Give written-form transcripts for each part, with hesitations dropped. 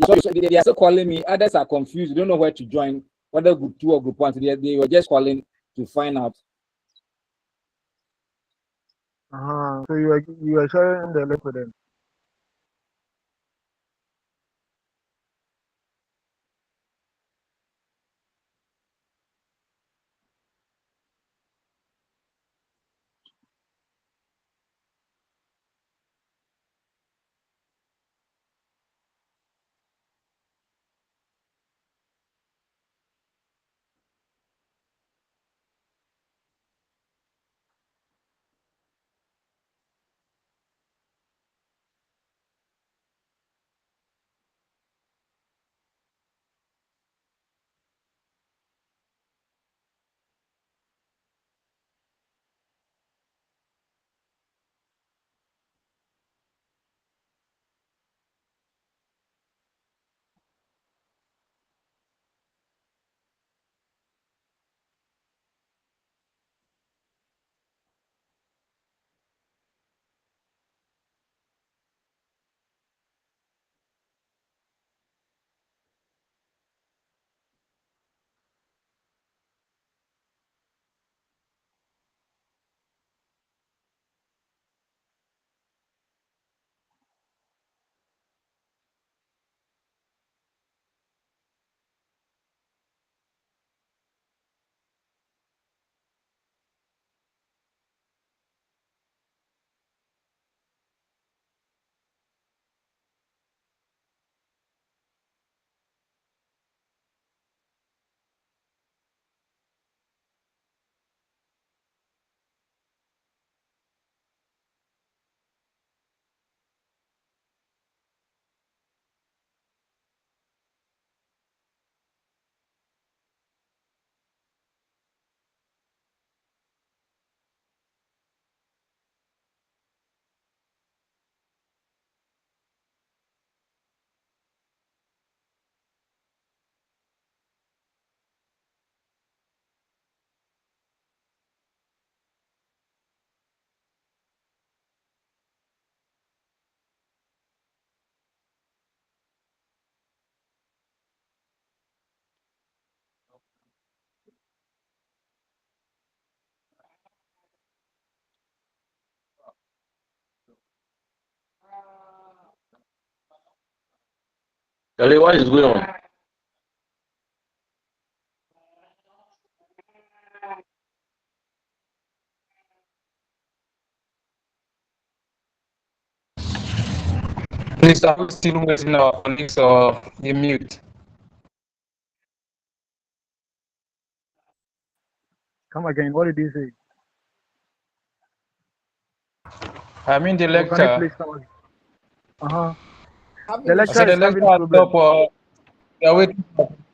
So they are still calling me. Others are confused. They don't know where to join, whether group 2 or group 1. So they were just calling to find out. So you are sharing the link with them. Charlie, what is going on? Please, are we still waiting our colleagues or they mute? Come again. What did you say? I mean the Or can you lecture. please come again? The I said lecture the is lecture having has problems. stopped or they are waiting.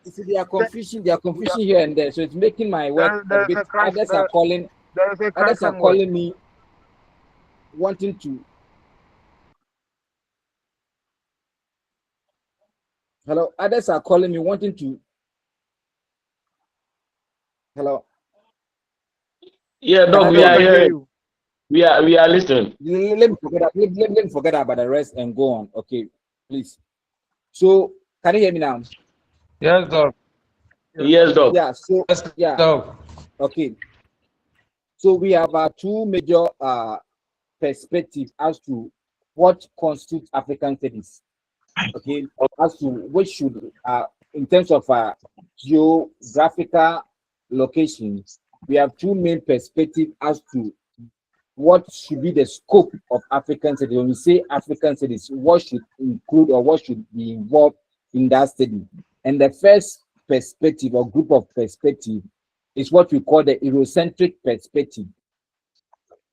You see, they are confusion here and there. So it's making my work a There's bit. a crash. Others are calling. There is a crash Others are somewhere. calling me, wanting to. Hello. Others are calling me, wanting to. Hello. Yeah, dog, Hello, we I are can hear here. you. We are listening. Let me forget. Let me forget about the rest and go on. Okay, please. So can you hear me now? Yes, dog. Yes, dog. Yeah. So Yes, yeah. dog. Okay. So we have two major perspectives as to what constitutes African studies. Okay, as to what should in terms of geographical locations, we have two main perspectives as to what should be the scope of African studies. When we say African studies, what should include or what should be involved in that study? And the first perspective or group of perspective is what we call the Eurocentric perspective.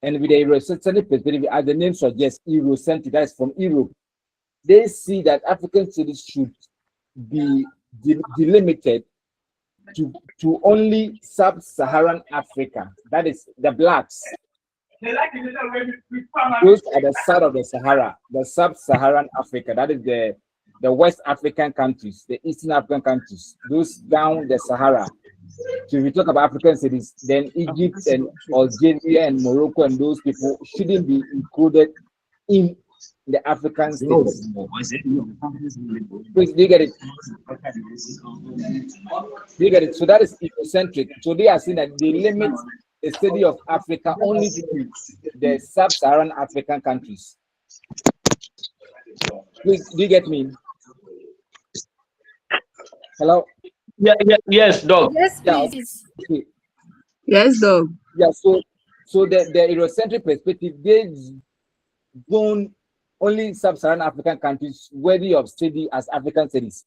And with the Eurocentric perspective, as the name suggests, Eurocentric, that is from Europe. They see that African studies should be delimited to only sub-Saharan Africa. That is the blacks. Those are the side of the Sahara, the sub-Saharan Africa. That is the West African countries, the Eastern African countries, those down the Sahara. So if we talk about African cities, then Egypt and Algeria and Morocco and those people shouldn't be included in the African states. Please, do you get it? Do you get it? So that is Eurocentric. So they are saying that they limit the study of Africa only to the sub-Saharan African countries. Please, do you get me? Hello? Yes, Doc. Yes, Yeah, please. okay. Yes, Doc. Yeah, so the Eurocentric perspective, they zone only sub-Saharan African countries worthy of study as African studies.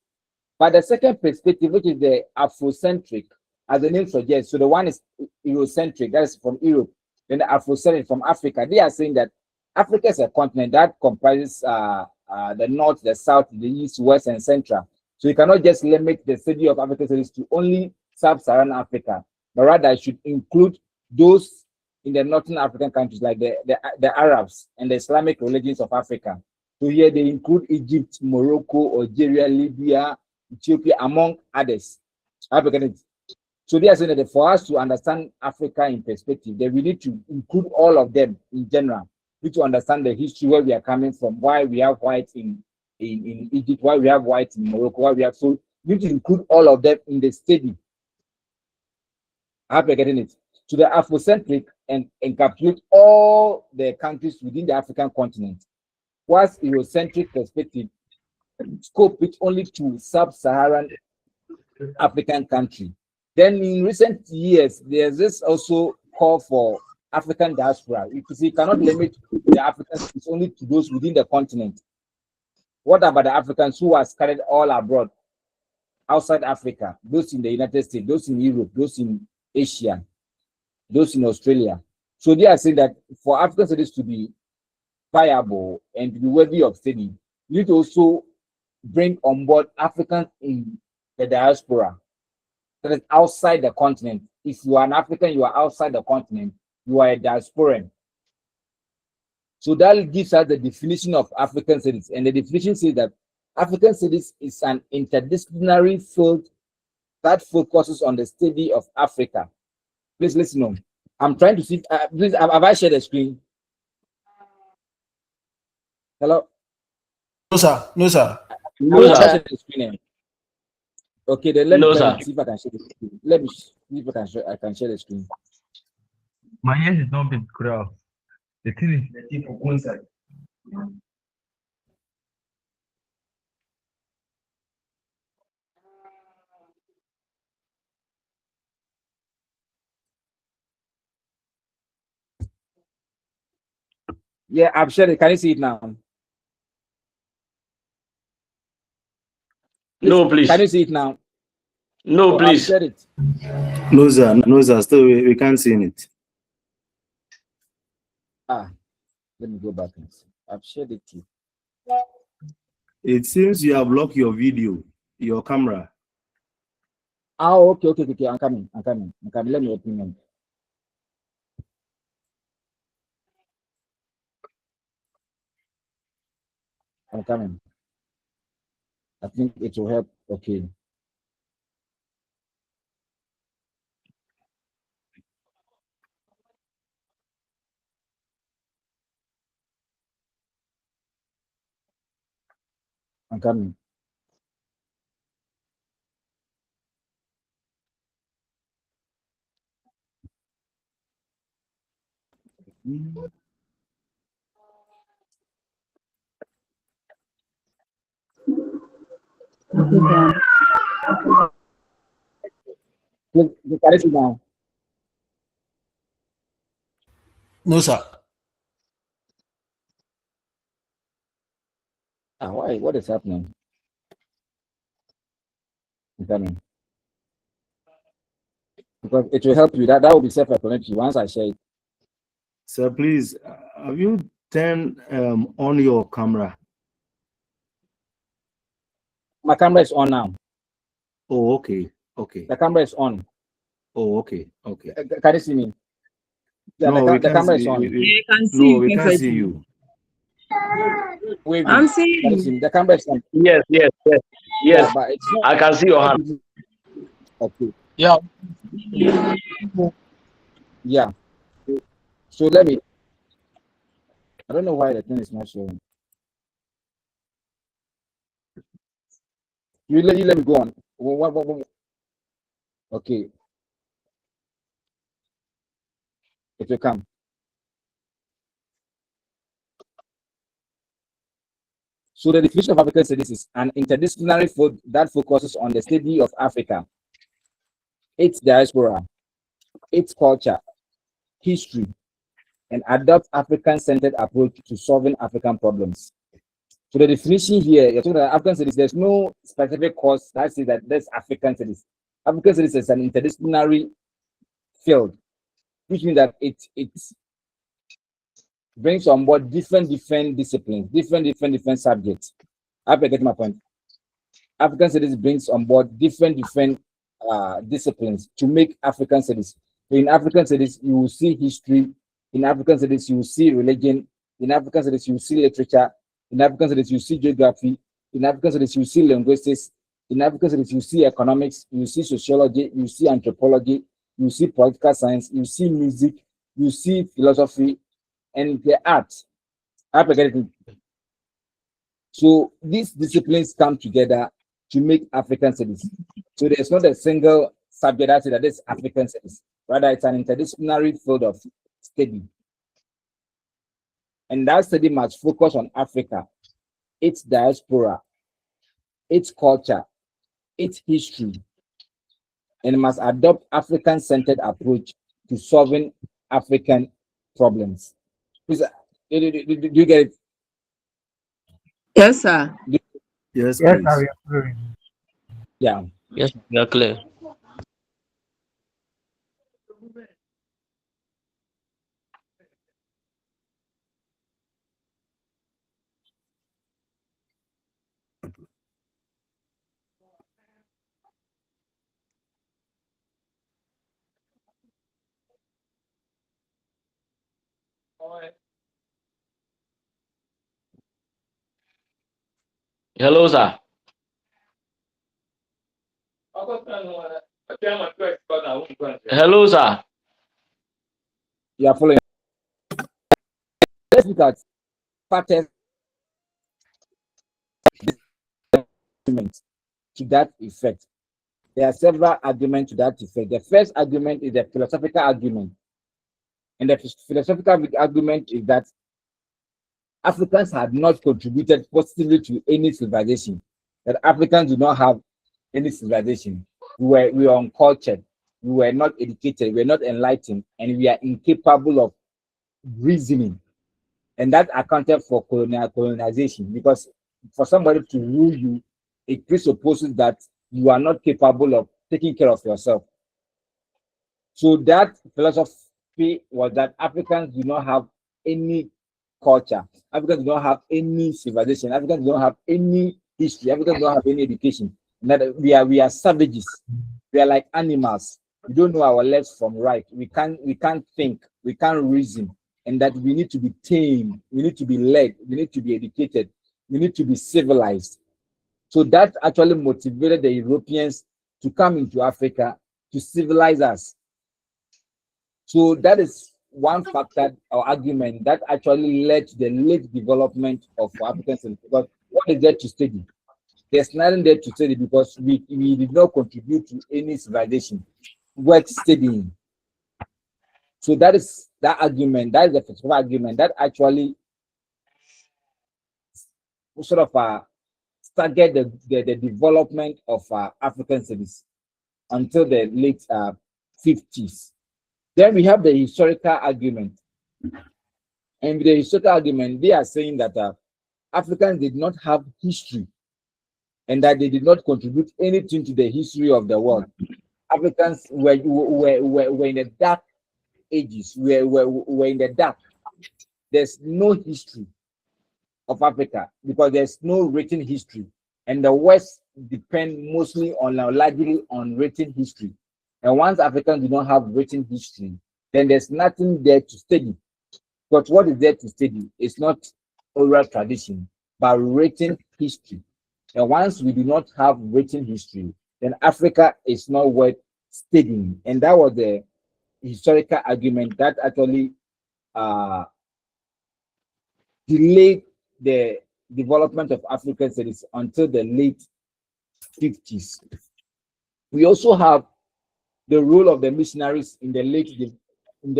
But the second perspective, which is the Afrocentric, as the name suggests, so the one is Eurocentric, that is from Europe, then the Afrocentric from Africa. They are saying that Africa is a continent that comprises the north, the south, the east, west, and central. So you cannot just limit the study of African studies to only sub-Saharan Africa, but rather it should include those in the northern African countries like the Arabs and the Islamic religions of Africa. So here they include Egypt, Morocco, Algeria, Libya, Ethiopia, among others. So they are saying that for us to understand Africa in perspective, that we need to include all of them in general. We need to understand the history, where we are coming from, why we have white in Egypt, why we have white in Morocco, why we have, so we need to include all of them in the study. I hope you're getting it. To the Afrocentric and encapsulate all the countries within the African continent. Whilst Eurocentric perspective scope it only to sub-Saharan African country. Then in recent years, there's this also call for African diaspora. You see, you cannot limit the Africans, it's only to those within the continent. What about the Africans who are scattered all abroad, outside Africa, those in the United States, those in Europe, those in Asia, those in Australia? So they are saying that for African studies to be viable and to be worthy of study, you need to also bring on board Africans in the diaspora, that is outside the continent. If you are an African, you are outside the continent, you are a diasporan. So that gives us the definition of African studies. And the definition says that African studies is an interdisciplinary field that focuses on the study of Africa. Please listen on. I'm trying to see, please, have I shared the screen? Hello? No, sir. No, sir. No, sir. Okay, then let No, me sir. see if I can share the screen. Let me see if I can share the screen. My ears is not been clear. The thing is, Yeah, I've shared it. Can you see it now? No, please. Can you see it now? No, I've please. shared it. No, sir. No, sir. Still, we can't see it. Let me go back and see. I've shared it too. It seems you have locked your video, your camera. Oh, okay. I'm coming. Let me open it. I'm coming. I think it will help. Okay. I'm coming. Can you see now? No, sir. Why? What is happening? I'm coming. Because it will help you. That will be self-explanatory once I share it. Sir, please, have you turned on your camera? My camera is on now. Oh, okay. Okay. The camera is on. Oh, okay. Okay. Can you see me? Yeah, No, the camera is on. I can see No, you we can't perfectly. see you. Wait, I'm can you see seeing me? The camera is on. Yes. Yeah, but it's not. I can see your hand. Okay. Yeah. Yeah. So let me. I don't know why the thing is not showing. You let me go on. Okay, it will come. So the definition of African studies is an interdisciplinary field that focuses on the study of Africa, its diaspora, its culture, history, and adopt African-centered approach to solving African problems. So the definition here, you're talking about African studies, there's no specific course that says that there's African studies. African studies is an interdisciplinary field, which means that it brings on board different disciplines, different subjects. I get my point. African studies brings on board different disciplines to make African studies. In African studies, you will see history. In African studies, you will see religion. In African studies, you will see literature. In African studies, you see geography. In African studies, you see linguistics. In African studies, you see economics. You see sociology. You see anthropology. You see political science. You see music. You see philosophy, and the arts. So these disciplines come together to make African studies. So there's not a single subject that is African studies. Rather, it's an interdisciplinary field of study. And that study must focus on Africa, its diaspora, its culture, its history, and must adopt African-centered approach to solving African problems. Do you get it? Yes, sir. Yes, Yes, please. sir, we are following. Yeah. Yes, we are clear. Hello, sir. Hello, sir. You are following. Let's look at fattest arguments to that effect. There are several arguments to that effect. The first argument is the philosophical argument. And the philosophical argument is that Africans had not contributed positively to any civilization, that Africans do not have any civilization. We were uncultured, we were not educated, we were not enlightened, and we are incapable of reasoning. And that accounted for colonization, because for somebody to rule you, it presupposes that you are not capable of taking care of yourself. So that philosophy was that Africans do not have any culture, Africans do not have any civilization, Africans do not have any history, Africans do not have any education. And that we are savages, we are like animals. We don't know our left from right. We can't think, we can't reason, and that we need to be tamed, we need to be led, we need to be educated, we need to be civilized. So that actually motivated the Europeans to come into Africa to civilize us. So that is one factor or argument that actually led to the late development of African studies. Because what is there to study? There's nothing there to study, because we did not contribute to any civilization worth studying. So that is that argument, that is the first argument that actually sort of started the development of African studies until the late 50s. Then we have the historical argument. And with the historical argument, they are saying that Africans did not have history and that they did not contribute anything to the history of the world. Africans were in the dark ages, were in the dark. There's no history of Africa because there's no written history. And the West depend mostly on, largely on written history. And once Africans do not have written history, then there's nothing there to study. But what is there to study is not oral tradition, but written history. And once we do not have written history, then Africa is not worth studying. And that was the historical argument that actually delayed the development of African studies until the late 50s. We also have the role of the missionaries in the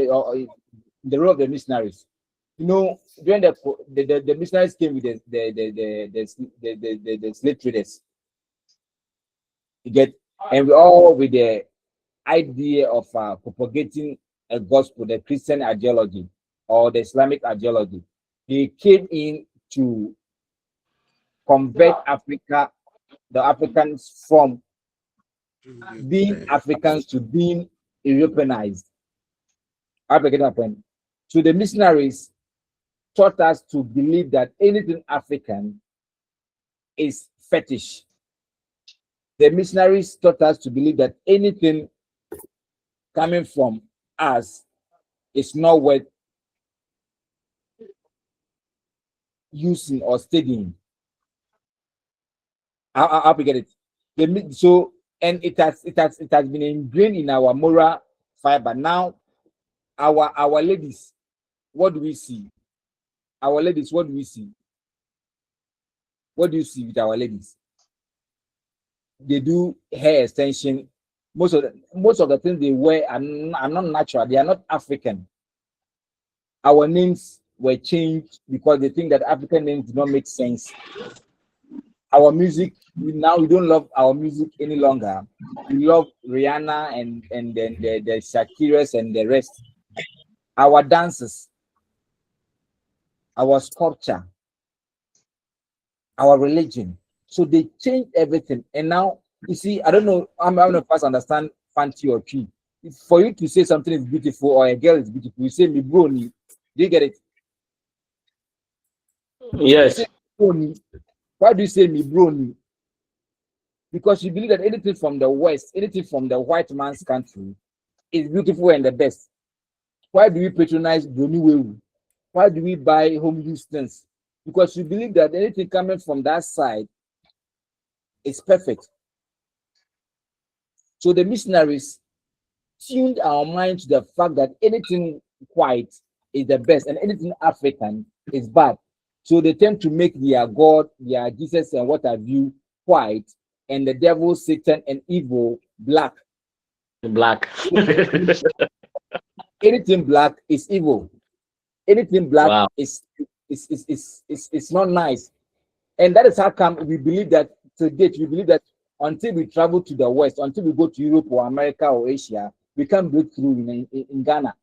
role of the missionaries. You know, during the missionaries came with the slave traders. You get, and we all with the idea of propagating a gospel, the Christian ideology or the Islamic ideology. They came in to convert Africa, the Africans, from being Africans to being Europeanized. So the missionaries taught us to believe that anything African is fetish. The missionaries taught us to believe that anything coming from us is not worth using or studying. I'll get it. So, and it has been ingrained in our moral fiber. Now, our ladies, what do we see? Our ladies, what do we see? What do you see with our ladies? They do hair extension. Most of the things they wear are not natural. They are not African. Our names were changed because they think that African names do not make sense. Our music, we don't love our music any longer. We love Rihanna and then the Shakiras and the rest. Our dances, our sculpture, our religion. So they changed everything. And now, you see, I don't know, I'm going to first understand fancy or tree. For you to say something is beautiful or a girl is beautiful, you say, me brony. Do you get it? Yes. Why do you say me brony? Because you believe that anything from the West, anything from the white man's country is beautiful and the best. Why do we patronize brony wewu? Why do we buy home use things? Because you believe that anything coming from that side is perfect. So the missionaries tuned our mind to the fact that anything white is the best and anything African is bad. So they tend to make their God, their Jesus, and what have you white, and the devil, Satan, and evil black. Black. Anything black is evil. Anything black Wow. is not nice. And that is how come we believe that to date, we believe that until we travel to the West, until we go to Europe or America or Asia, we can't break through in Ghana.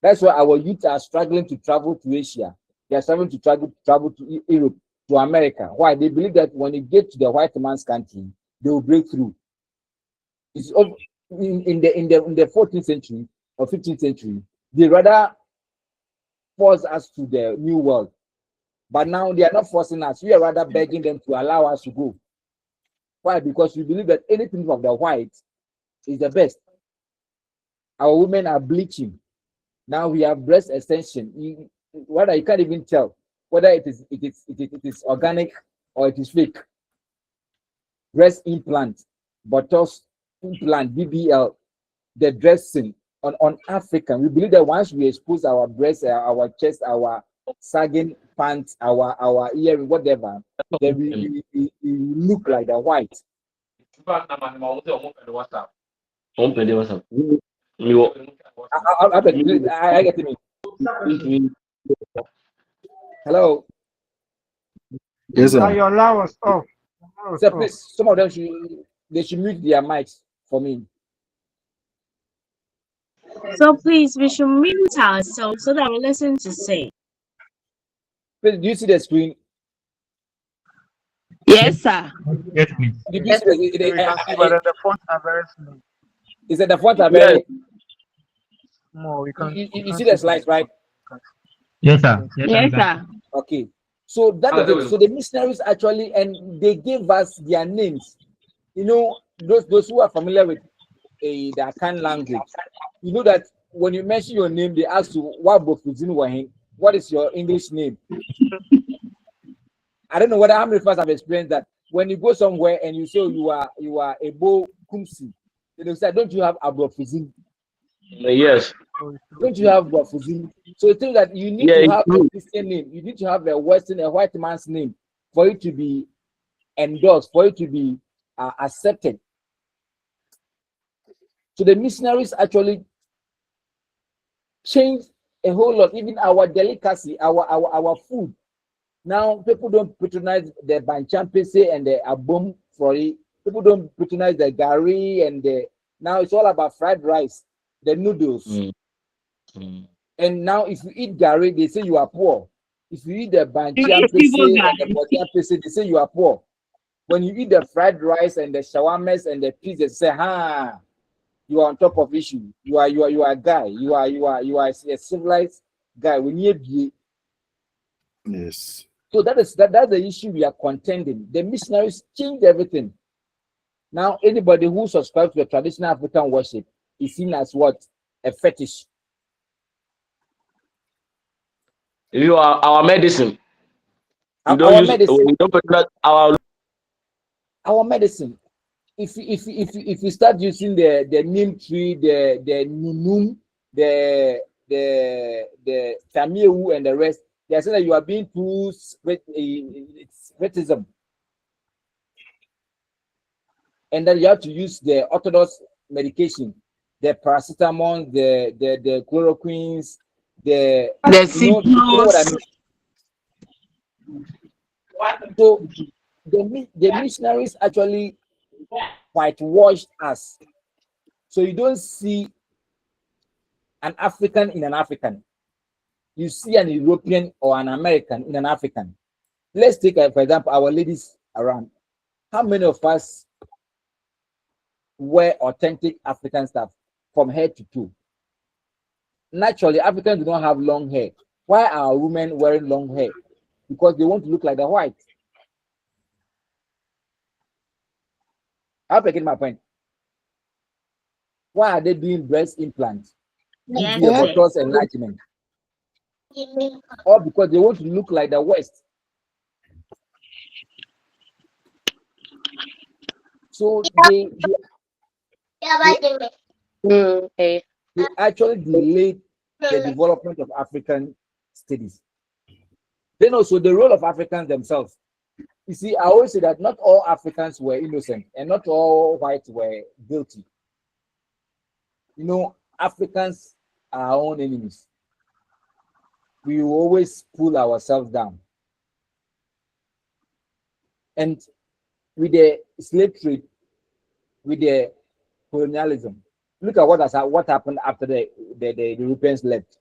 That's why our youth are struggling to travel to Asia. They are struggling to travel to Europe, to America. Why? They believe that when you get to the white man's country, they will break through. It's in the 14th century or 15th century, they rather force us to the new world. But now they are not forcing us. We are rather begging them to allow us to go. Why? Because we believe that anything from the white is the best. Our women are bleaching. Now we have breast extension. You can't even tell whether it is organic or it is fake. Breast implant, Botox implant, BBL, the dressing on African. We believe that once we expose our breast, our chest, our sagging pants, our earring, whatever, then we look like the white. I get it. Hello. Yes, sir. Your line was off. So please, some of them should mute their mics for me. So please, we should mute ourselves so that we listen to say. Please, do you see the screen? Yes, sir. Yes, please. Did you see We can see, but then the fonts are very small. Is that the font are very? More, we can. You see the slides, right? Yes, sir. Yes, sir. Okay. So that is it. So the missionaries actually, and they gave us their names. You know, those who are familiar with the Akan language, you know that when you mention your name, they ask you what is your English name. I don't know how many of us have experienced that. When you go somewhere and you say you are Ebo Kumsi, they say, don't you have Abrofuzin? Yes. Don't you have Abrofuzin? So it means that you need to have a Christian name. You need to have a white man's name for it to be endorsed, for it to be are accepted. So the missionaries actually changed a whole lot, even our delicacy, our food. Now people don't patronize the banchampese and the abom for it. People don't patronize the gari and the, now it's all about fried rice, the noodles. And now if you eat gari, they say you are poor. If you eat the banchampese and the botiampese, they say you are poor. When you eat the fried rice and the shawarmas and the pizza, they say, you are on top of issue. You are a guy. You are a civilized guy. We need you. Yes. So that's the issue we are contending. The missionaries changed everything. Now anybody who subscribes to the traditional African worship is seen as what? A fetish. You are our medicine. You Our don't use medicine. we don't put Our medicine. If you start using the neem tree, the nunum, the tamiu and the rest, they are saying that you are being too spiritism, and then you have to use the orthodox medication, the paracetamol, the chloroquines, the you know what I mean. So the missionaries actually whitewashed us. So you don't see an African in an African. You see an European or an American in an African. Let's take, for example, our ladies around. How many of us wear authentic African stuff from head to toe? Naturally, Africans do not have long hair. Why are women wearing long hair? Because they want to look like the white. I'm making my point. Why are they doing breast implants? Yes. Botox enlargement. Or because they want to look like the West. So they actually delayed the development of African studies. Then also the role of Africans themselves. You see, I always say that not all Africans were innocent and not all whites were guilty. You know, Africans are our own enemies. We will always pull ourselves down. And with the slave trade, with the colonialism, look at what happened after the Europeans left.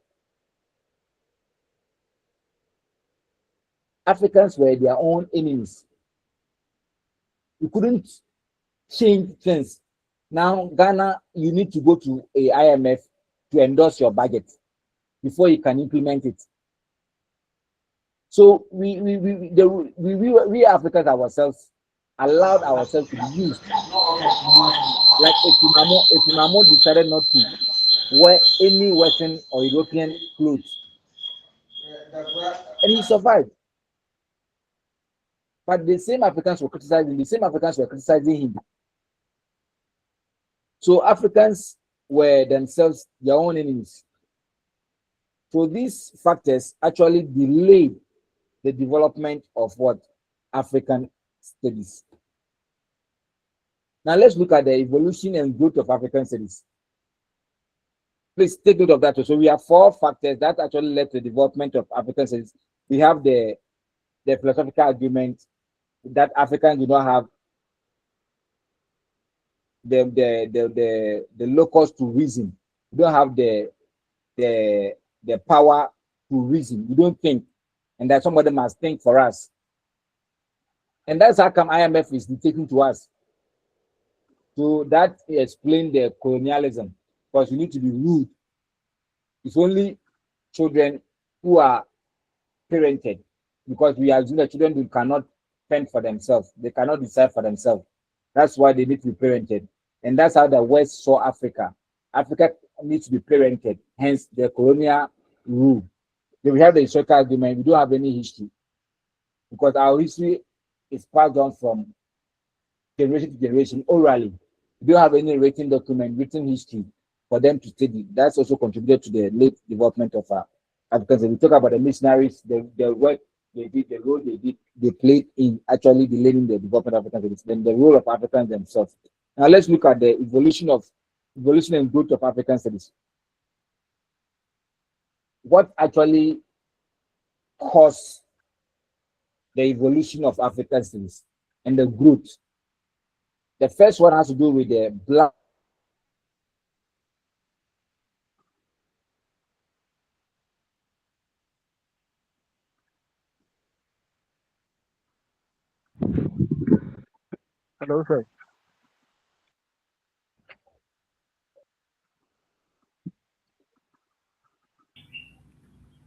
Africans were their own enemies. You couldn't change things. Now, Ghana, you need to go to a IMF to endorse your budget before you can implement it. So we Africans ourselves allowed ourselves to be used. Like if Mamo decided not to wear any Western or European clothes, and he survived. But the same Africans were criticizing him. So Africans were themselves their own enemies. So these factors actually delayed the development of what? African studies. Now let's look at the evolution and growth of African studies. Please take note of that. So we have 4 factors that actually led to the development of African studies. We have the philosophical argument that Africans do not have the locus to reason. We don't have the power to reason. We don't think, and that somebody must think for us. And that's how come IMF is dictating to us. So that explains the colonialism, because you need to be rude. It's only children who are parented, because we assume that children who cannot fend for themselves, they cannot decide for themselves. That's why they need to be parented. And that's how the West saw Africa. Africa needs to be parented, hence the colonial rule. Then we have the historical argument. We don't have any history, because our history is passed on from generation to generation orally. We don't have any written document, written history for them to study. That's also contributed to the late development of Africans. We talk about the missionaries, the they did, the role they played in actually delaying the development of African studies, then the role of Africans themselves. Now let's look at the evolution and growth of African studies. What actually caused the evolution of African studies and the growth? The first one has to do with the black. Hello, sir.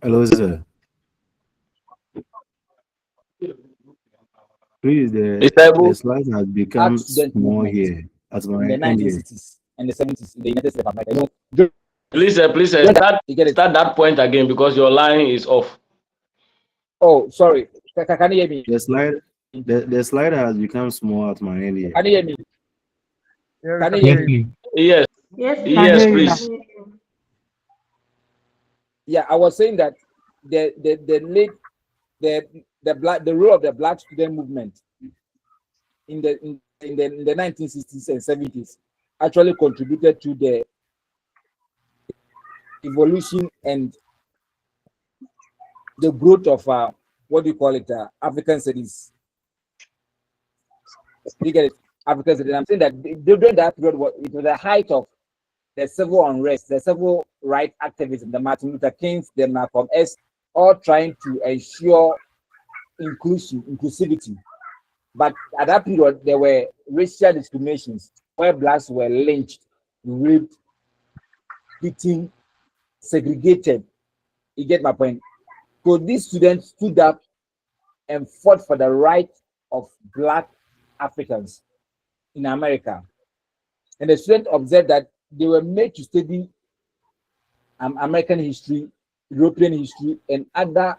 Hello, sir. Please, the slide has become small here at my in the end here. 1960s and the 70s in the United States of America. Please, start that point again because your line is off. Oh, sorry. Can you hear me? The slide has become small at my end here. Can you hear me? Yes, Can you sir. hear me? Yes. Yes, please. Yeah, I was saying that the role of the black student movement in the 1960s and 70s actually contributed to the evolution and the growth of what do you call it, African studies. You get it? African studies. I'm saying that during that period, it was the height of the civil unrest, the civil rights activism, the Martin Luther King's, the Malcolm X, all trying to ensure inclusivity. But at that period, there were racial discriminations where blacks were lynched, raped, beaten, segregated. You get my point? So these students stood up and fought for the right of black Africans in America. And the students observed that they were made to study American history, European history, and other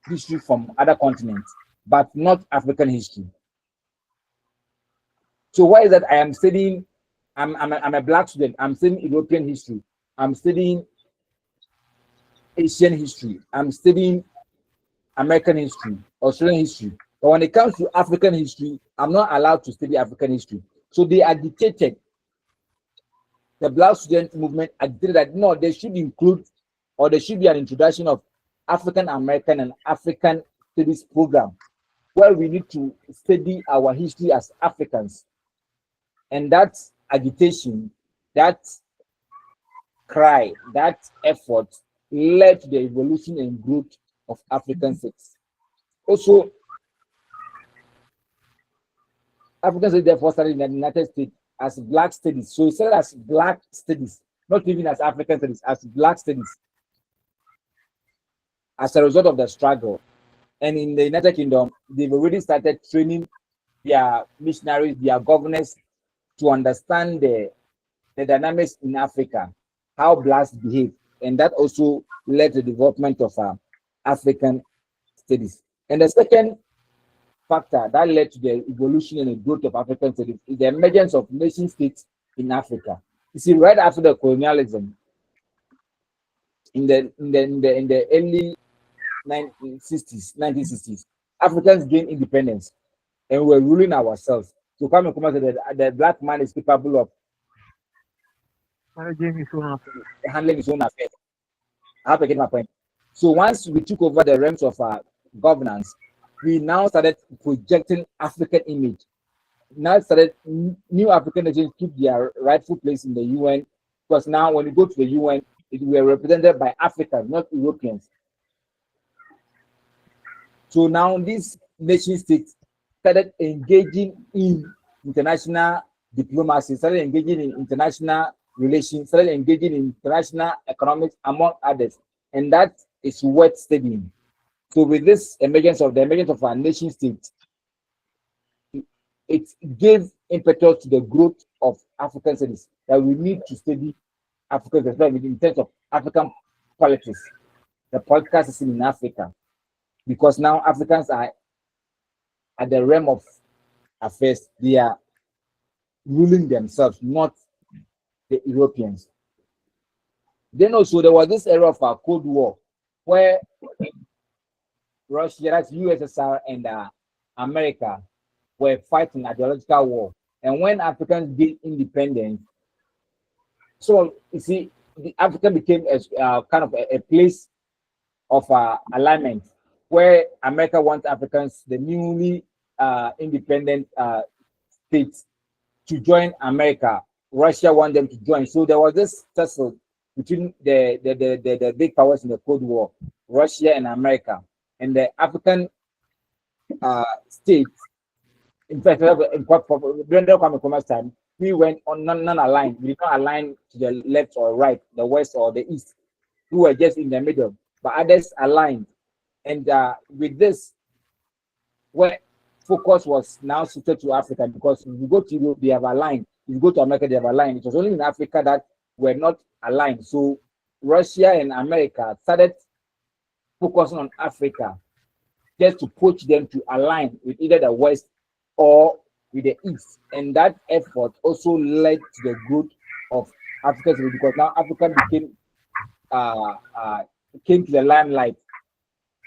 history from other continents, but not African history. So why is that I am studying, I'm a black student, I'm studying European history, I'm studying Asian history, I'm studying American history, Australian history. But when it comes to African history, I'm not allowed to study African history. So they agitated, the black student movement agitated that no, they should include, or there should be an introduction of African American and African studies program where we need to study our history as Africans. And that agitation, that cry, that effort led to the evolution and growth of African studies. Also, African studies therefore started in the United States as black studies. So it started as black studies, not even as African studies, as black studies. As a result of the struggle. And in the United Kingdom, they've already started training their missionaries, their governors to understand the dynamics in Africa, how blacks behave. And that also led to the development of African studies. And the second factor that led to the evolution and the growth of African studies is the emergence of nation states in Africa. You see, right after the colonialism, in the early 1960s, Africans gained independence and we're ruling ourselves. So come and say that the black man is capable of Managing his own affairs. handling his own affairs. I have to get my point. So once we took over the realms of our governance, we now started projecting African image. Now started new African nations keep their rightful place in the UN, because now when you go to the UN, we are represented by Africans, not Europeans. So now these nation states started engaging in international diplomacy, started engaging in international relations, started engaging in international economics, among others. And that is worth studying. So with this emergence of our nation state, it gave impetus to the growth of African studies, that we need to study African studies in terms of African politics, the political system in Africa, because now Africans are at the realm of affairs, they are ruling themselves, not the Europeans. Then also there was this era of our Cold War, where Russia, that's USSR, and America were fighting ideological war. And when Africans gained independence, so you see, the Africa became a kind of a place of alignment where America wants Africans, the newly independent states, to join America. Russia wants them to join. So there was this tussle between the big powers in the Cold War, Russia and America, and the African states. In fact, during the Kwame Nkrumah's time, we went on non-aligned. We did not align to the left or right, the west or the east. We were just in the middle, but others aligned. And with this, where focus was now shifted to Africa, because if you go to Europe, they have aligned. If you go to America, they have aligned. It was only in Africa that were not aligned. So Russia and America started focusing on Africa just to push them to align with either the West or with the East. And that effort also led to the growth of Africa, because now Africa became came to the limelight.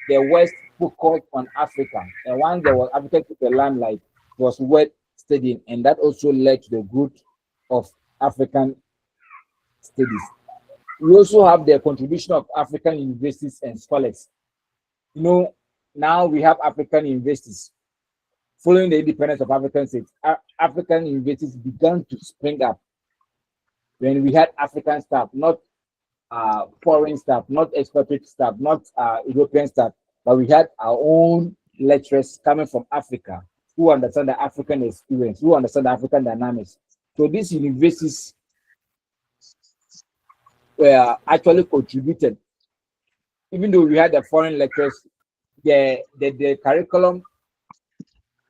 The West focused on Africa, and once there was Africa to the limelight, it was worth studying, and that also led to the growth of African studies. We also have the contribution of African universities and scholars. You know, now we have African universities. Following the independence of African states, African universities began to spring up when we had African staff, not foreign staff, not expatriate staff, not European staff, but we had our own lecturers coming from Africa who understand the African experience, who understand the African dynamics. So these universities were actually contributed. Even though we had the foreign lecturers, the curriculum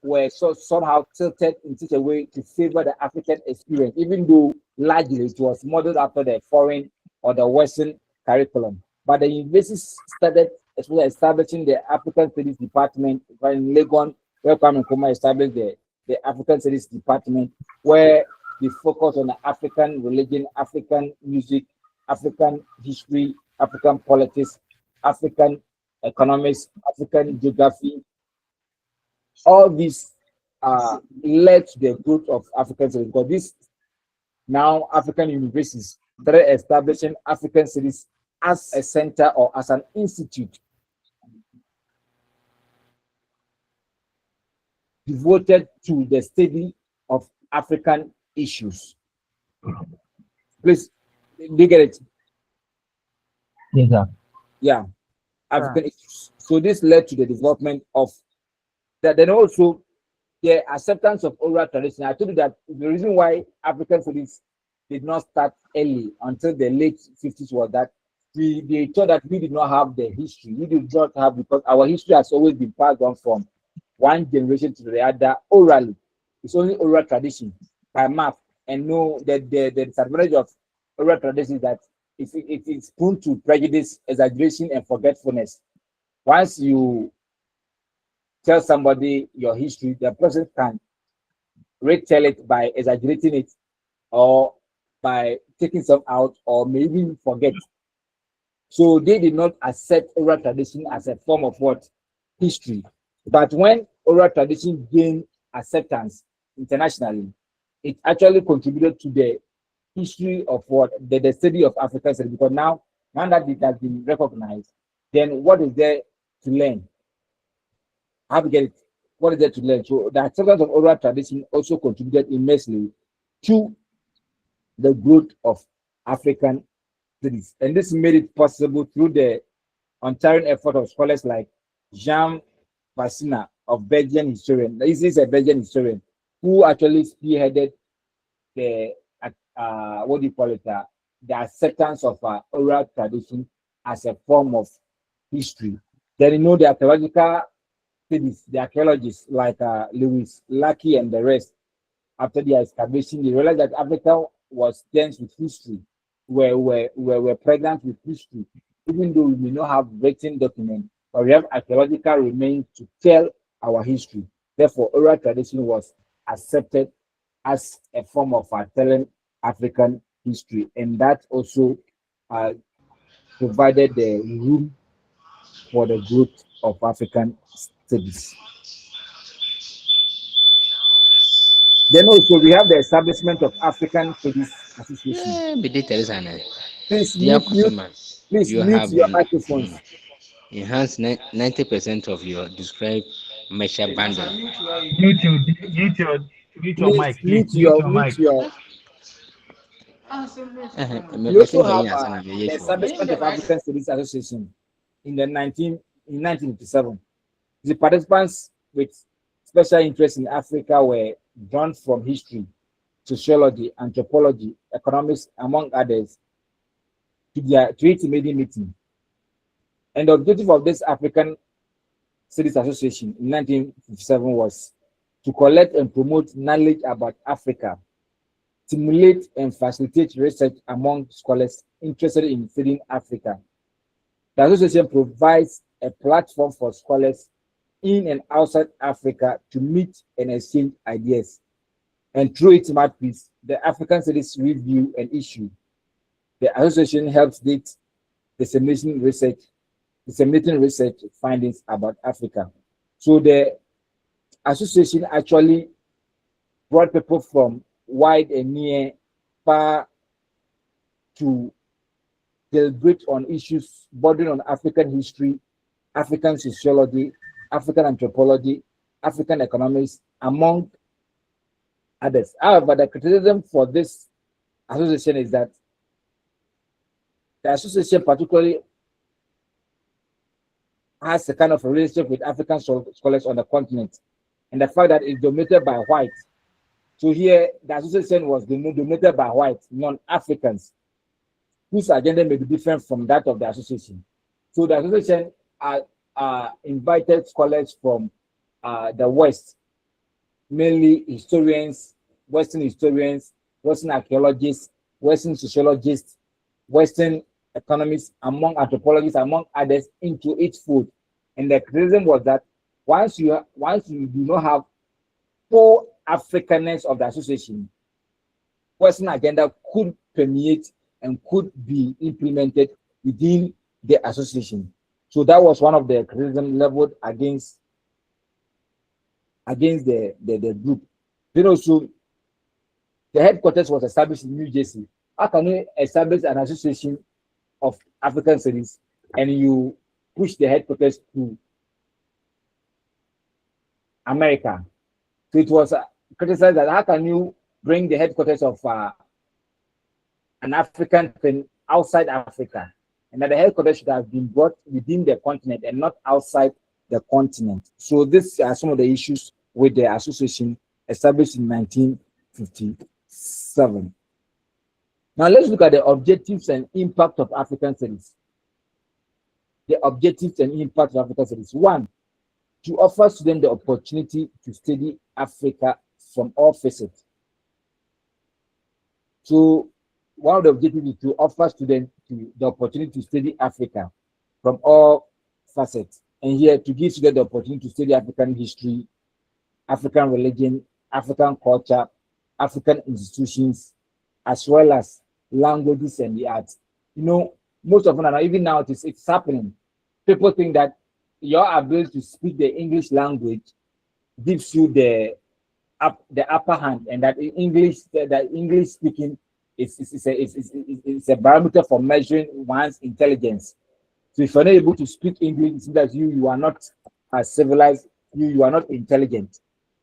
were somehow tilted in such a way to favor the African experience, even though largely it was modeled after the foreign or the Western curriculum. But the universities started establishing the African Studies Department in Legon, where Kwame Nkrumah established the African Studies Department, where they focus on the African religion, African music, African history, African politics, African economics, African geography. All these led to the growth of African studies, because this now African universities started establishing African studies as a center or as an institute devoted to the study of African issues. Please, do you get it? Yes, sir. Yeah, African issues. So this led to the development of that. Then also the acceptance of oral tradition. I told you that the reason why African studies did not start early until the late 50s was that they thought that we did not have the history. We did not have, because our history has always been passed on from one generation to the other orally. It's only oral tradition by mouth. And no, the disadvantage of oral tradition is that it's prone to prejudice, exaggeration, and forgetfulness. Once you tell somebody your history, the person can retell it by exaggerating it, or by taking some out, or maybe forget. So they did not accept oral tradition as a form of what? History. But when oral tradition gained acceptance internationally, it actually contributed to the history of what? The study of African studies. Because now that it has been recognized, then what is there to learn? How to get it? What is there to learn? So the acceptance of oral tradition also contributed immensely to the growth of African studies. And this made it possible through the untiring effort of scholars like Jean Fassina, of Belgian historian. This is a Belgian historian who actually spearheaded the the acceptance of oral tradition as a form of history. Then you know the archaeological studies, the archaeologists like Lewis Lackey and the rest, after the excavation, they realized that Africa was dense with history, were pregnant with history, even though we may not have written documents, but we have archaeological remains to tell our history. Therefore, oral tradition was accepted as a form of telling African history, and that also provided the room for the growth of African Studies. Then also we have the establishment of African Studies Association. Yeah, be details and Please dear mute, mute, customer, please you mute have your microphones. enhanced 90% of your described measure bundle. Mute your, mute your, mute your Please mic, please. mute Mute your your mic. We also Messenger have here, son, the yes, establishment of African Studies Association in 1957. The participants with special interest in Africa were drawn from history, sociology, anthropology, economics, among others, to its maiden meeting. And the objective of this African Studies Association in 1957 was to collect and promote knowledge about Africa, stimulate and facilitate research among scholars interested in studying Africa. The association provides a platform for scholars in and outside Africa to meet and exchange ideas. And through its mouthpiece, the African Studies Review and Issue, the association helps date disseminating research findings about Africa. So the association actually brought people from wide and near, far, to deliberate on issues bordering on African history, African sociology, African anthropology, African economics, among others. However, the criticism for this association is that the association particularly has a kind of a relationship with African scholars on the continent, and the fact that it's dominated by whites. So here, the association was dominated by whites, non-Africans, whose agenda may be different from that of the association. So the association invited scholars from the West, mainly historians, Western archaeologists, Western sociologists, Western economists, among anthropologists, among others, into its fold. And the criticism was that once you do not have full Africanness of the association, Western agenda could permeate and could be implemented within the association. So that was one of the criticism leveled against the group. Then also, the headquarters was established in New Jersey. How can you establish an association of African studies and you push the headquarters to America? So it was criticized that how can you bring the headquarters of an African thing outside Africa, and that the headquarters should have been brought within the continent and not outside the continent. So these are some of the issues with the association established in 1957. Now let's look at the objectives and impact of African studies. The objectives and impact of African studies. One, to offer students the opportunity to study Africa from all facets. So one of the objectives is to offer students the opportunity to study Africa from all facets. And here to give students the opportunity to study African history, African religion, African culture, African institutions, as well as languages and the arts. You know, most of them, even now it's happening. People think that your ability to speak the English language gives you the upper hand, and that English speaking is a barometer for measuring one's intelligence. So if you're not able to speak English, it means that you are not as civilized, you are not intelligent.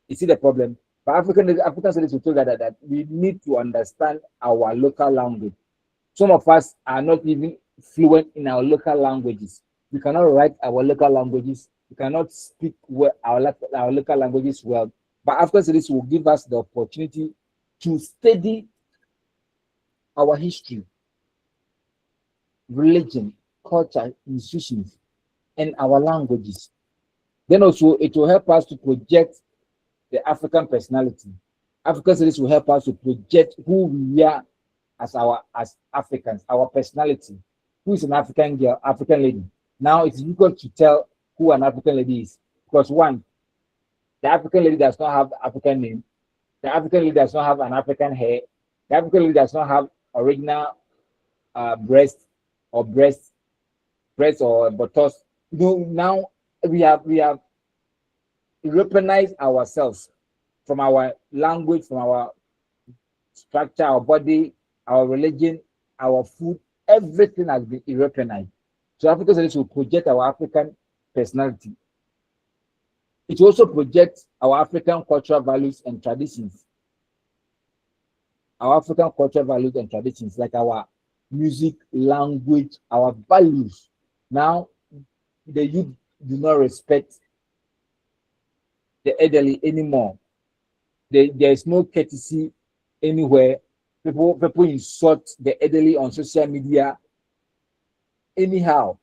You see the problem? But African studies will tell that we need to understand our local language. Some of us are not even fluent in our local languages. We cannot write our local languages. We cannot speak our local languages well. But African studies will give us the opportunity to study our history, religion, culture, institutions, and our languages. Then also it will help us to project the African personality. African studies will help us to project who we are as Africans, our personality. Who is an African girl, African lady? Now it's difficult to tell who an African lady is, because one, the African lady does not have African name. The African lady does not have an African hair. The African lady does not have original breast or buttocks. You know, now we have Europeanized ourselves from our language, from our structure, our body, our religion, our food. Everything has been Europeanized. So African studies will project our African personality. It also projects our African cultural values and traditions. Our African cultural values and traditions, like our music, language, our values. Now, the youth do not respect the elderly anymore. There is no courtesy anywhere. People insult the elderly on social media anyhow.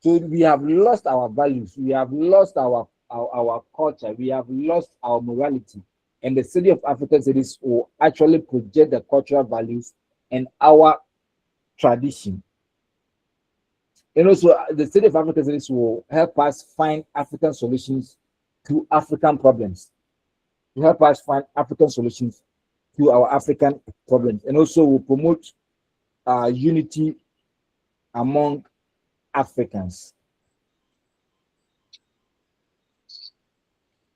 So we have lost our values. We have lost our culture. We have lost our morality. And the Study of African Studies will actually project the cultural values and our tradition. And also, the Study of African Studies will help us find African solutions to African problems. To help us find African solutions to our African problems. And also will promote unity among Africans.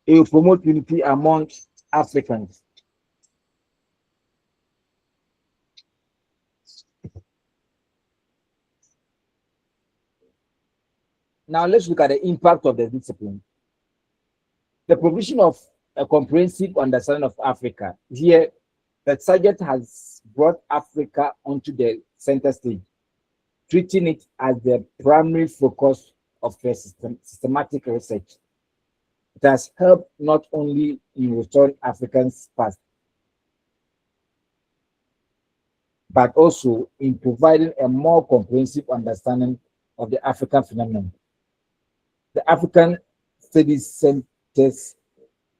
It will promote unity among Africans. Now let's look at the impact of the discipline. The provision of a comprehensive understanding of Africa. Here, the subject has brought Africa onto the center stage, treating it as the primary focus of the systematic research. It has helped not only in restoring Africans' past, but also in providing a more comprehensive understanding of the African phenomenon. The African Studies Centers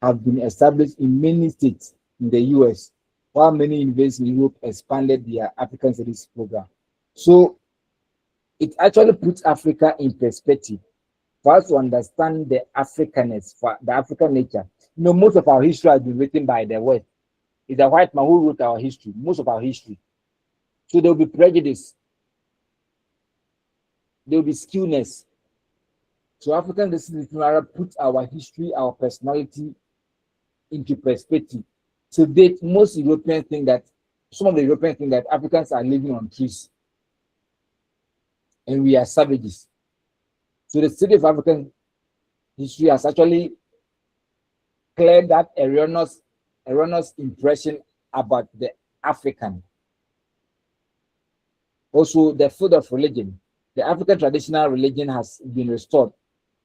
have been established in many states in the US, while many universities in Europe expanded their African Studies program. So it actually puts Africa in perspective for us to understand the Africanness, for the African nature. You know, most of our history has been written by the West. It's a white man who wrote our history, most of our history. So there will be prejudice. There will be skewness. So African Studies put our history, our personality into perspective. To date, most Europeans think that, some of the Europeans think that Africans are living on trees and we are savages. So the Study of African history has actually cleared that erroneous impression about the African. Also, the field of religion. The African traditional religion has been restored.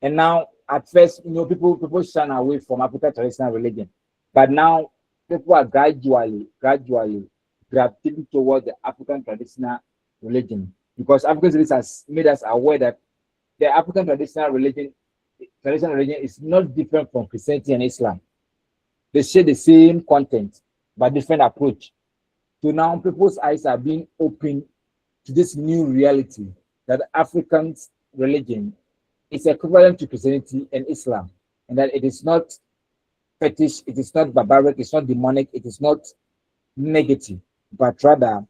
And now, at first, you know, people shun away from African traditional religion. But now, people are gradually gravitating towards the African traditional religion. Because African Studies has made us aware that the African traditional religion is not different from Christianity and Islam. They share the same content, but different approach. So now people's eyes are being opened to this new reality that African religion is equivalent to Christianity and Islam, and that it is not fetish, it is not barbaric, it's not demonic, it is not negative, but rather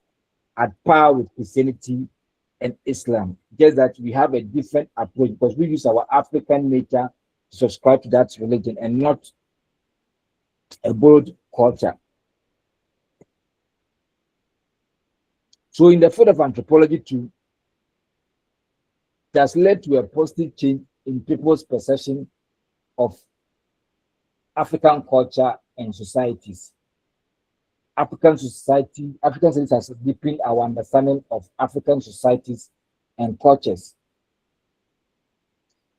at par with Christianity and Islam. Just that we have a different approach because we use our African nature to subscribe to that religion and not a borrowed culture. So in the field of anthropology too, it has led to a positive change in people's perception of African culture and societies. African Studies has deepened our understanding of African societies and cultures.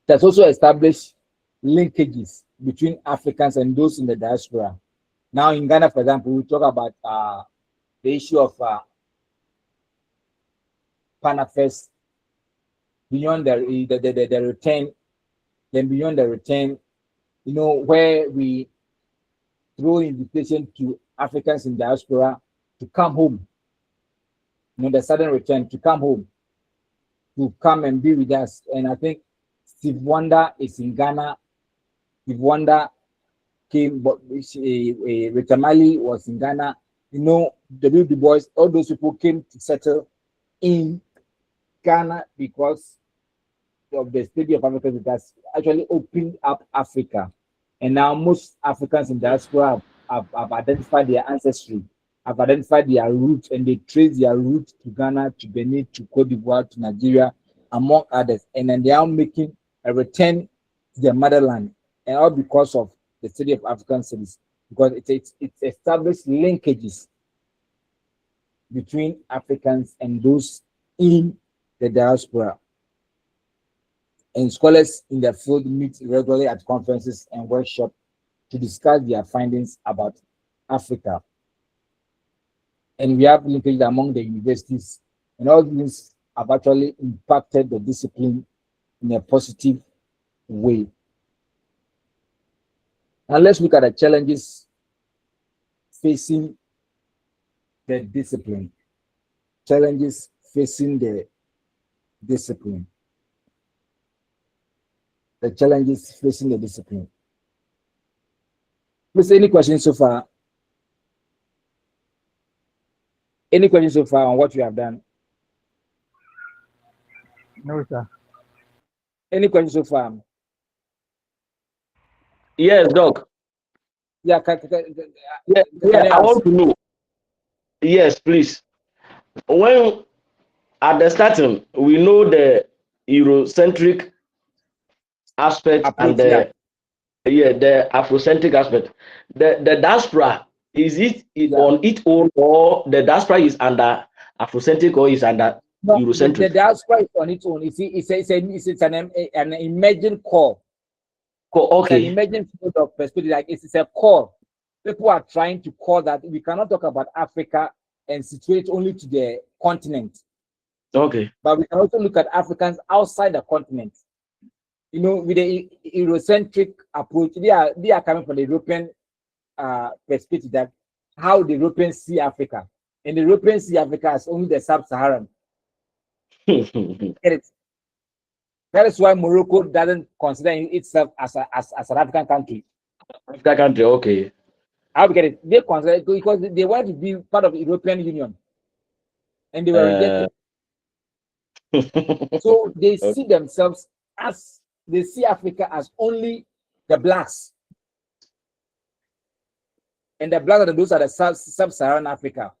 It has also established linkages between Africans and those in the diaspora. Now in Ghana, for example, we talk about the issue of Panafest, beyond the return, then beyond the return, you know, where we throw invitation to Africans in diaspora to come home, you know, the sudden return, to come home, to come and be with us. And I think Steve Wonder is in Ghana. Steve Wonder came, but Rita Mali was in Ghana. You know, the Du Bois, all those people came to settle in Ghana because of the study of Africans that's actually opened up Africa. And now most Africans in diaspora have identified their ancestry, have identified their roots, and they trace their roots to Ghana, to Benin, to Cote d'Ivoire, to Nigeria, among others. And then they are making a return to their motherland, and all because of the study of African studies, because it's established linkages between Africans and those in the diaspora. And scholars in the field meet regularly at conferences and workshops to discuss their findings about Africa. And we have linkage among the universities, and all these have actually impacted the discipline in a positive way. Now let's look at the challenges facing the discipline. Challenges facing the discipline. The challenges facing the discipline. Please, any questions so far? Any questions so far on what you have done? No, sir. Any questions so far? Yes, Doc. Yeah, I want to know. Yes, please. When at the starting, we know the Eurocentric aspect and the Afrocentric aspect. The diaspora, is it on its own, or the diaspora is under Afrocentric, or is under Eurocentric? The diaspora is on its own. It's an emerging core. Okay. It's an emerging field of perspective. Like it's a core. People are trying to call that. We cannot talk about Africa and situate only to the continent. Okay. But we can also look at Africans outside the continent. You know, with the Eurocentric approach, they are coming from the European perspective, that how the Europeans see Africa. And the Europeans see Africa as only the sub-Saharan. That is why Morocco doesn't consider itself as an African country. African country, okay. How we get it? They consider it because they want to be part of the European Union, and they were rejected. So they see themselves as, they see Africa as only the blacks, and the blacks, those are the sub-Saharan Africa.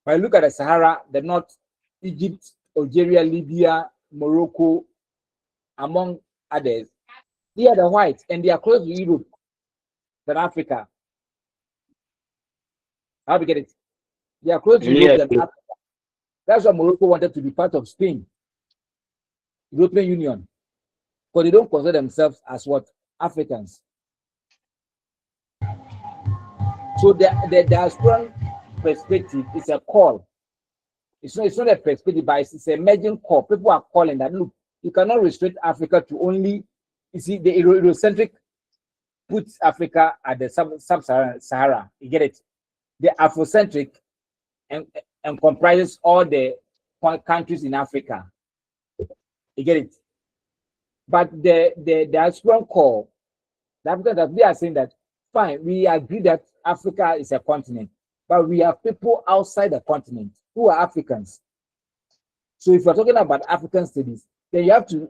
When you look at the Sahara, the North, Egypt, Algeria, Libya, Morocco, among others, they are the whites, and they are close to Europe than Africa. How we get it? They are close to Europe than Africa. That's why Morocco wanted to be part of Spain, European Union, because they don't consider themselves as what? Africans. So the diaspora perspective is a call. It's not a perspective, but it's an emerging call. People are calling that, look, you cannot restrict Africa to only, you see, the Eurocentric puts Africa at the sub-Saharan Sahara. You get it? The Afrocentric and comprises all the countries in Africa. You get it? But the diaspora call, the Africans, that we are saying that, fine, we agree that Africa is a continent, but we have people outside the continent who are Africans. So if you're talking about African studies, then you have to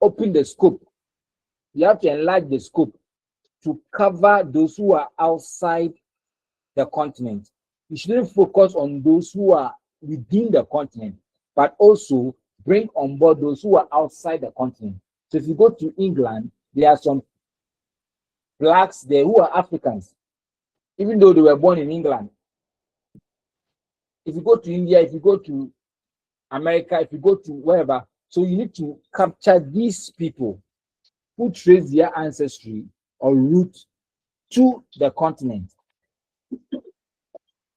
open the scope. You have to enlarge the scope to cover those who are outside the continent. You shouldn't focus on those who are within the continent, but also bring on board those who are outside the continent. So if you go to England, there are some blacks there who are Africans, even though they were born in England. If you go to India, if you go to America, if you go to wherever, so you need to capture these people who trace their ancestry or root to the continent.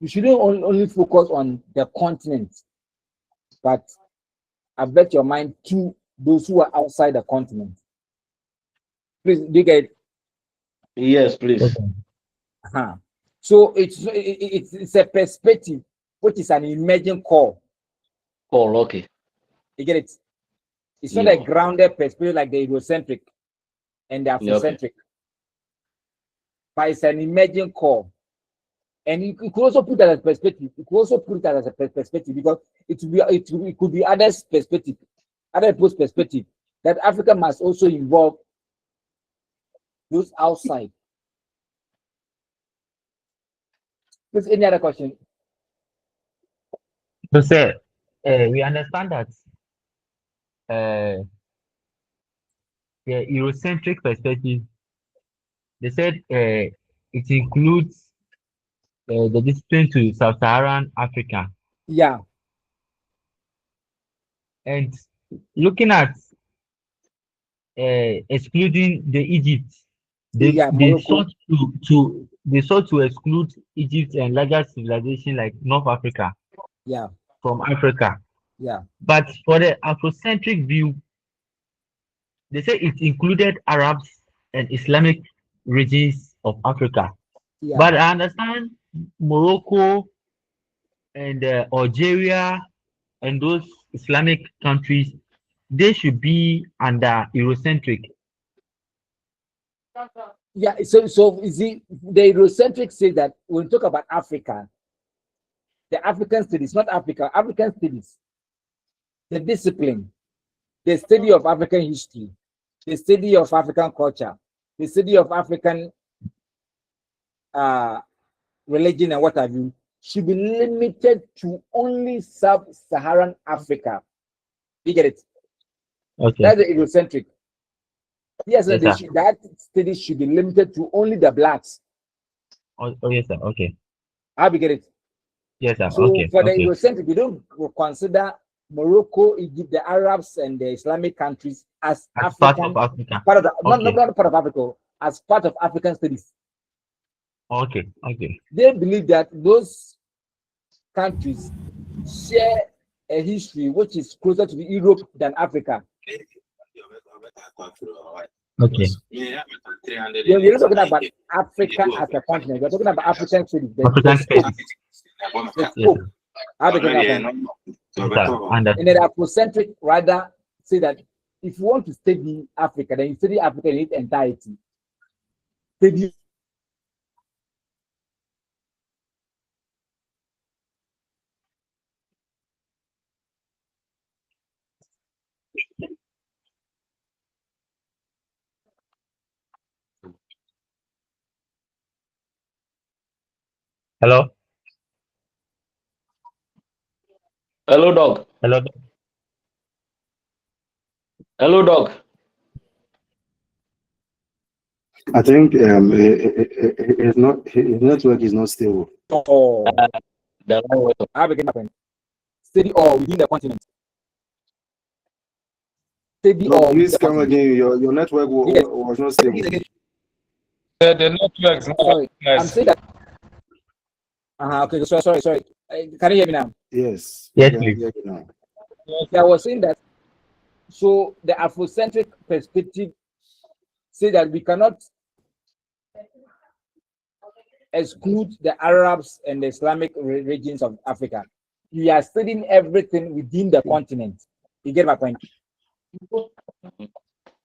You shouldn't only focus on the continent, but avert your mind to those who are outside the continent. Please, do you get it? Yes, please. Okay. So it's a perspective which is an emerging core. Oh, okay. You get it? It's not a grounded perspective like the Eurocentric and the Afrocentric, but it's an emerging core. And you could also put that as perspective. You could also put that as a perspective because it could be others' perspective, other people's perspective. that Africa must also involve those outside. Please, any other question? So, sir, we understand that the Eurocentric perspective, they said it includes the discipline to Sub-Saharan Africa. Yeah. And looking at excluding the Egypt, they Morocco. sought to exclude Egypt and larger civilization like North Africa from Africa. Yeah. But for the Afrocentric view, they say it included Arabs and Islamic regions of Africa. Yeah. But I understand Morocco and Algeria and those Islamic countries, they should be under Eurocentric. Yeah, so you see, the Eurocentric say that when we talk about Africa, the African studies, not Africa, African studies, the discipline, the study of African history, the study of African culture, the study of African religion and what have you, should be limited to only sub-Saharan Africa. You get it? Okay. That's the Eurocentric. Yes, sir. That study should be limited to only the blacks. Oh yes, sir. Okay. How we get it? Yes, sir. So Okay. for the Eurocentric, we don't consider Morocco, Egypt, the Arabs, and the Islamic countries as African, part of Africa. Part of the, not part of Africa, as part of African studies. Okay. Okay. They believe that those countries share a history which is closer to Europe than Africa. Okay. You're not talking about Africa as a continent. You're talking about African studies. African studies. And then the Afrocentric rather say that if you want to study Africa, then you study Africa in its entirety. Study. Hello. Hello, dog. Hello. Hello, dog. I think it's not, his network is not stable. Oh, I begin happen. Study all within the continent. Study all. Please come again. Your network was not stable. The network is not sorry. nice. I'm saying that. Okay. Sorry. Can you hear me now? Yes. Yes, please. I was saying that. So the Afrocentric perspective say that we cannot exclude the Arabs and the Islamic regions of Africa. We are studying everything within the continent. You get my point?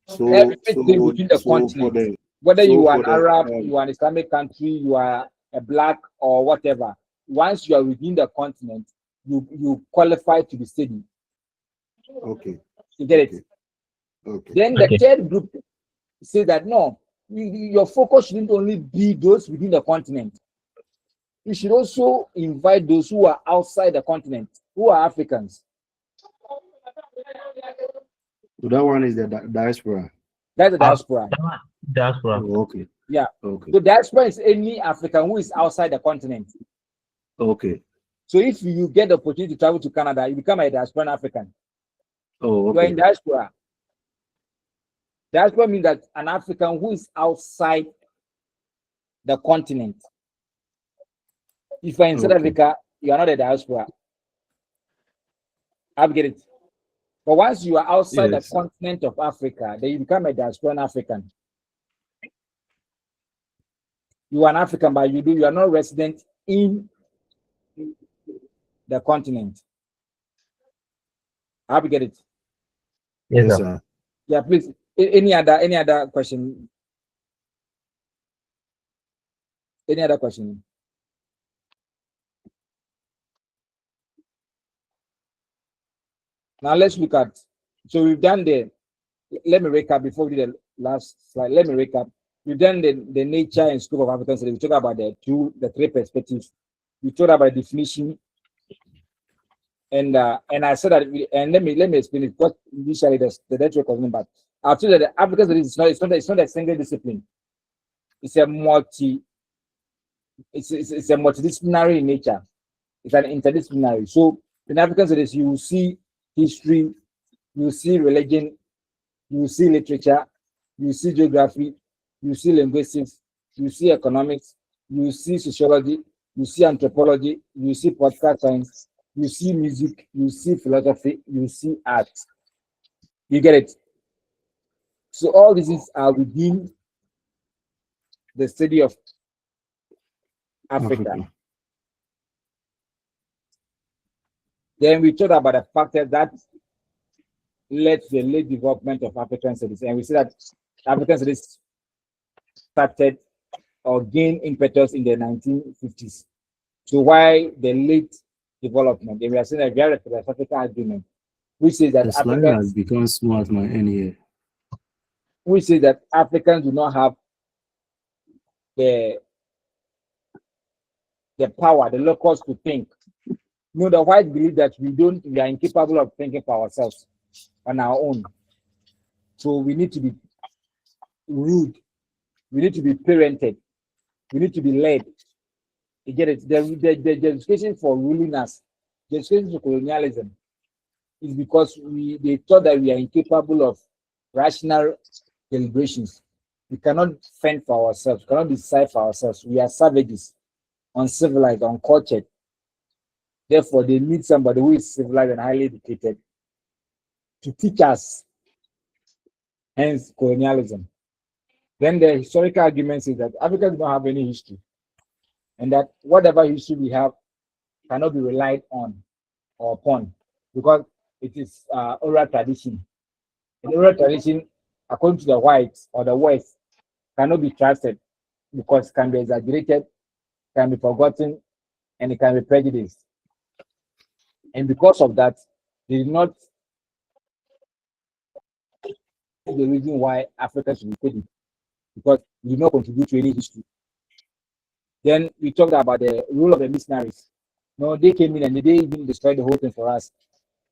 So everything within the continent. Whether you are an Arab, you are an Islamic country, you are a black or whatever. Once you are within the continent, you qualify to be studied. Okay. You get it? Okay. Then the third group say that no, your focus shouldn't only be those within the continent. You should also invite those who are outside the continent, who are Africans. So that one is the diaspora. That's the diaspora. Diaspora. Oh, okay. Yeah. Okay. So diaspora is any African who is outside the continent. Okay. So if you get the opportunity to travel to Canada, you become a diasporan African. Oh, okay. You are in diaspora. Diaspora means that an African who is outside the continent. If you're in South Africa, you are not a diaspora. I get it. But once you are outside the continent of Africa, then you become a diasporan African. You are an African, but you are not resident in the continent. I get it. Yes, sir. Yeah, please. Any other question? Any other question? Now let's look at. So we've done the let me recap before we do the last slide. Let me recap. We've done the nature and scope of African studies. We talked about the three perspectives. We talked about definition, and I said that. And let me explain it. What initially the network was about. I've told you that African studies is not a single discipline. It's a multidisciplinary in nature. It's an interdisciplinary. So in African studies, you will see history, you will see religion, you will see literature, you will see geography, you will see linguistics, you will see economics, you will see sociology, you will see anthropology, you will see political science, you will see music, you will see philosophy, you will see art. You get it? So all these are within the study of Africa. Then we talked about the factors that led to the late development of African studies. And we see that African studies started or gained impetus in the 1950s. So why the late development? And we are saying that we have a philosophical argument, which says that Africans has become smart, my NEA. We say that Africans do not have the power, the locus to think. You know, the white believe that we are incapable of thinking for ourselves on our own. So we need to be ruled, we need to be parented, we need to be led. You get it? The justification for ruling us, the justification for colonialism, is because they thought that we are incapable of rational deliberations. We cannot fend for ourselves, we cannot decide for ourselves. We are savages, uncivilized, uncultured. Therefore, they need somebody who is civilized and highly educated to teach us. Hence, colonialism. Then the historical argument is that Africans don't have any history, and that whatever history we have cannot be relied on or upon, because it is oral tradition. And oral tradition, according to the whites or the West, cannot be trusted because it can be exaggerated, can be forgotten, and it can be prejudiced. And because of that, they did not see the reason why Africa should be studied, because we did not contribute to any history. Then we talked about the role of the missionaries. No, they came in and they didn't even destroy the whole thing for us.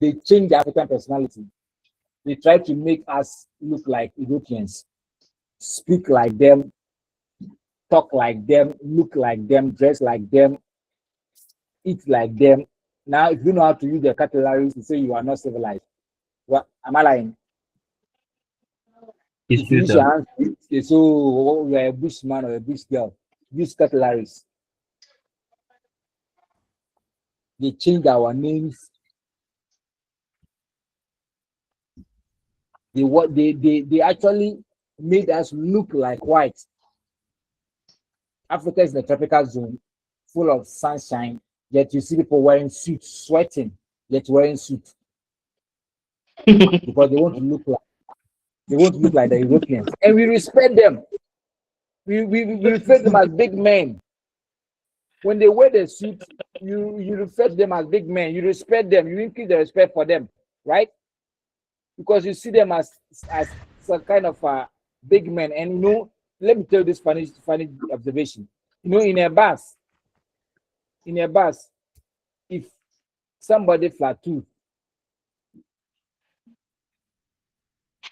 They changed the African personality. They tried to make us look like Europeans, speak like them, talk like them, look like them, dress like them, eat like them. Now, if you know how to use the categories to say you are not civilized, what am I lying? If you use your hands, so you are a bushman or a bush girl, use categories. They changed our names. They actually made us look like white. Africa is in a tropical zone, full of sunshine. Yet you see people wearing suits, sweating, yet wearing suits, because they want to look like the Europeans, and we respect them. We respect them as big men. When they wear the suit, you refer to them as big men. You respect them. You increase the respect for them, right? Because you see them as some kind of big men. And you know, let me tell you this funny observation. You know, in a bus, if somebody flat tooth,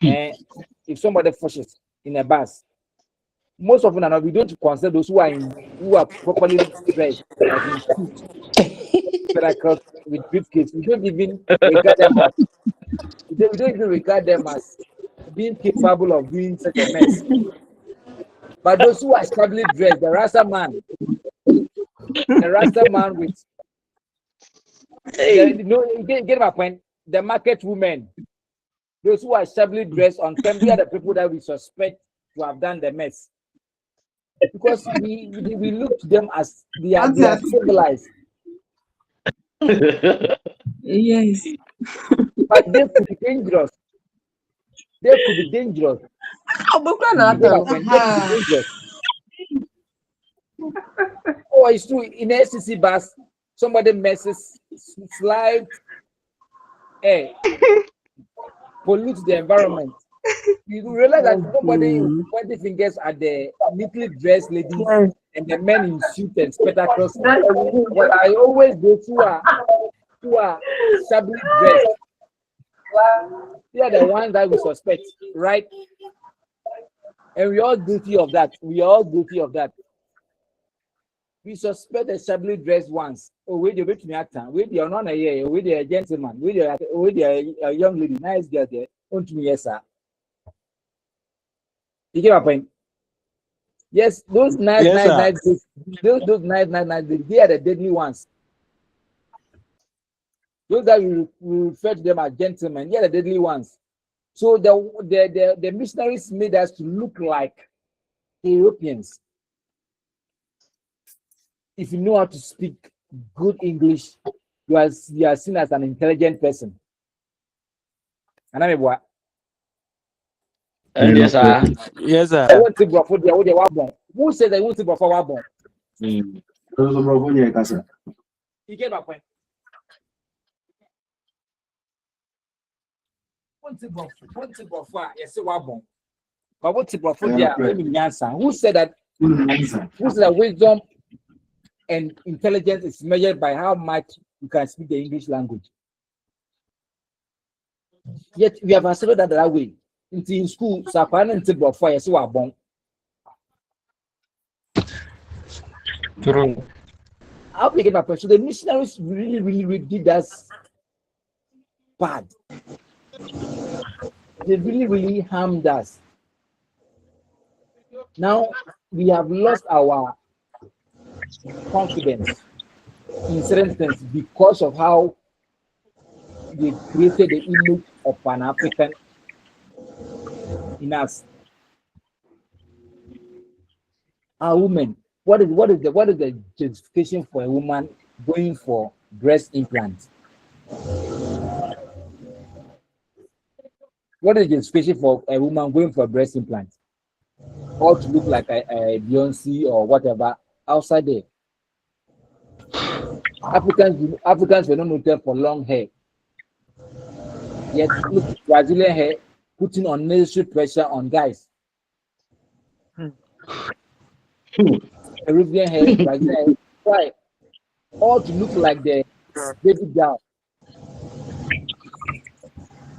and if somebody flushes in a bus, most often than not, we don't consider those who are properly dressed, like in suit, with briefcase. We don't even regard them as being capable of doing such a mess. But those who are shabbily dressed, the Rasta man with you get my point. The market women, those who are shabbily dressed on camera, are the people that we suspect to have done the mess, because we look to them as they are civilized. Yes. But they could be dangerous. Oh, it's true. In a SCC bus, somebody messes, slide, pollutes the environment. You realize that nobody pointing fingers at the neatly dressed ladies Yes. and the men in suits and spectacles. Well, I always go who are shabbily dressed. They are the ones that we suspect, right? And we are all guilty of that. We are all guilty of that. We suspect the shabbily dressed ones. Oh, wait, you're with me at time. Wait, you're not a year. Wait, you're a gentleman. Wait, you're a young lady. Nice girl there. On to me, yes, sir. You get my point? Yes, those nice, Yes, sir. those nice, they are the deadly ones. Those that we refer to them as gentlemen, they are the deadly ones. So the missionaries made us to look like Europeans. If you know how to speak good English, you are seen as an intelligent person. And I'm what? Yes, sir. Yes, I sir. want to go for the wabon. Who said I want to go for wabon? You get my point. Want to go for yes, wabon. But what to go for the who said that? Who said that wisdom and intelligence is measured by how much you can speak the English language? Yet we have accepted that way. In school, so I don't think about fire, so I born. True. I'll pick it up. So the missionaries really did us bad. They really harmed us. Now we have lost our confidence in certain things because of how they created the image of an African in us. A woman, what is the justification for a woman going for breast implants? What is the justification for a woman going for breast implants? Or to look like a Beyonce or whatever outside there? Africans were not noted for long hair. Yet look, Brazilian hair putting unnecessary pressure on guys. Peruvian hair, Brazilian hair, why? All to look like the baby doll.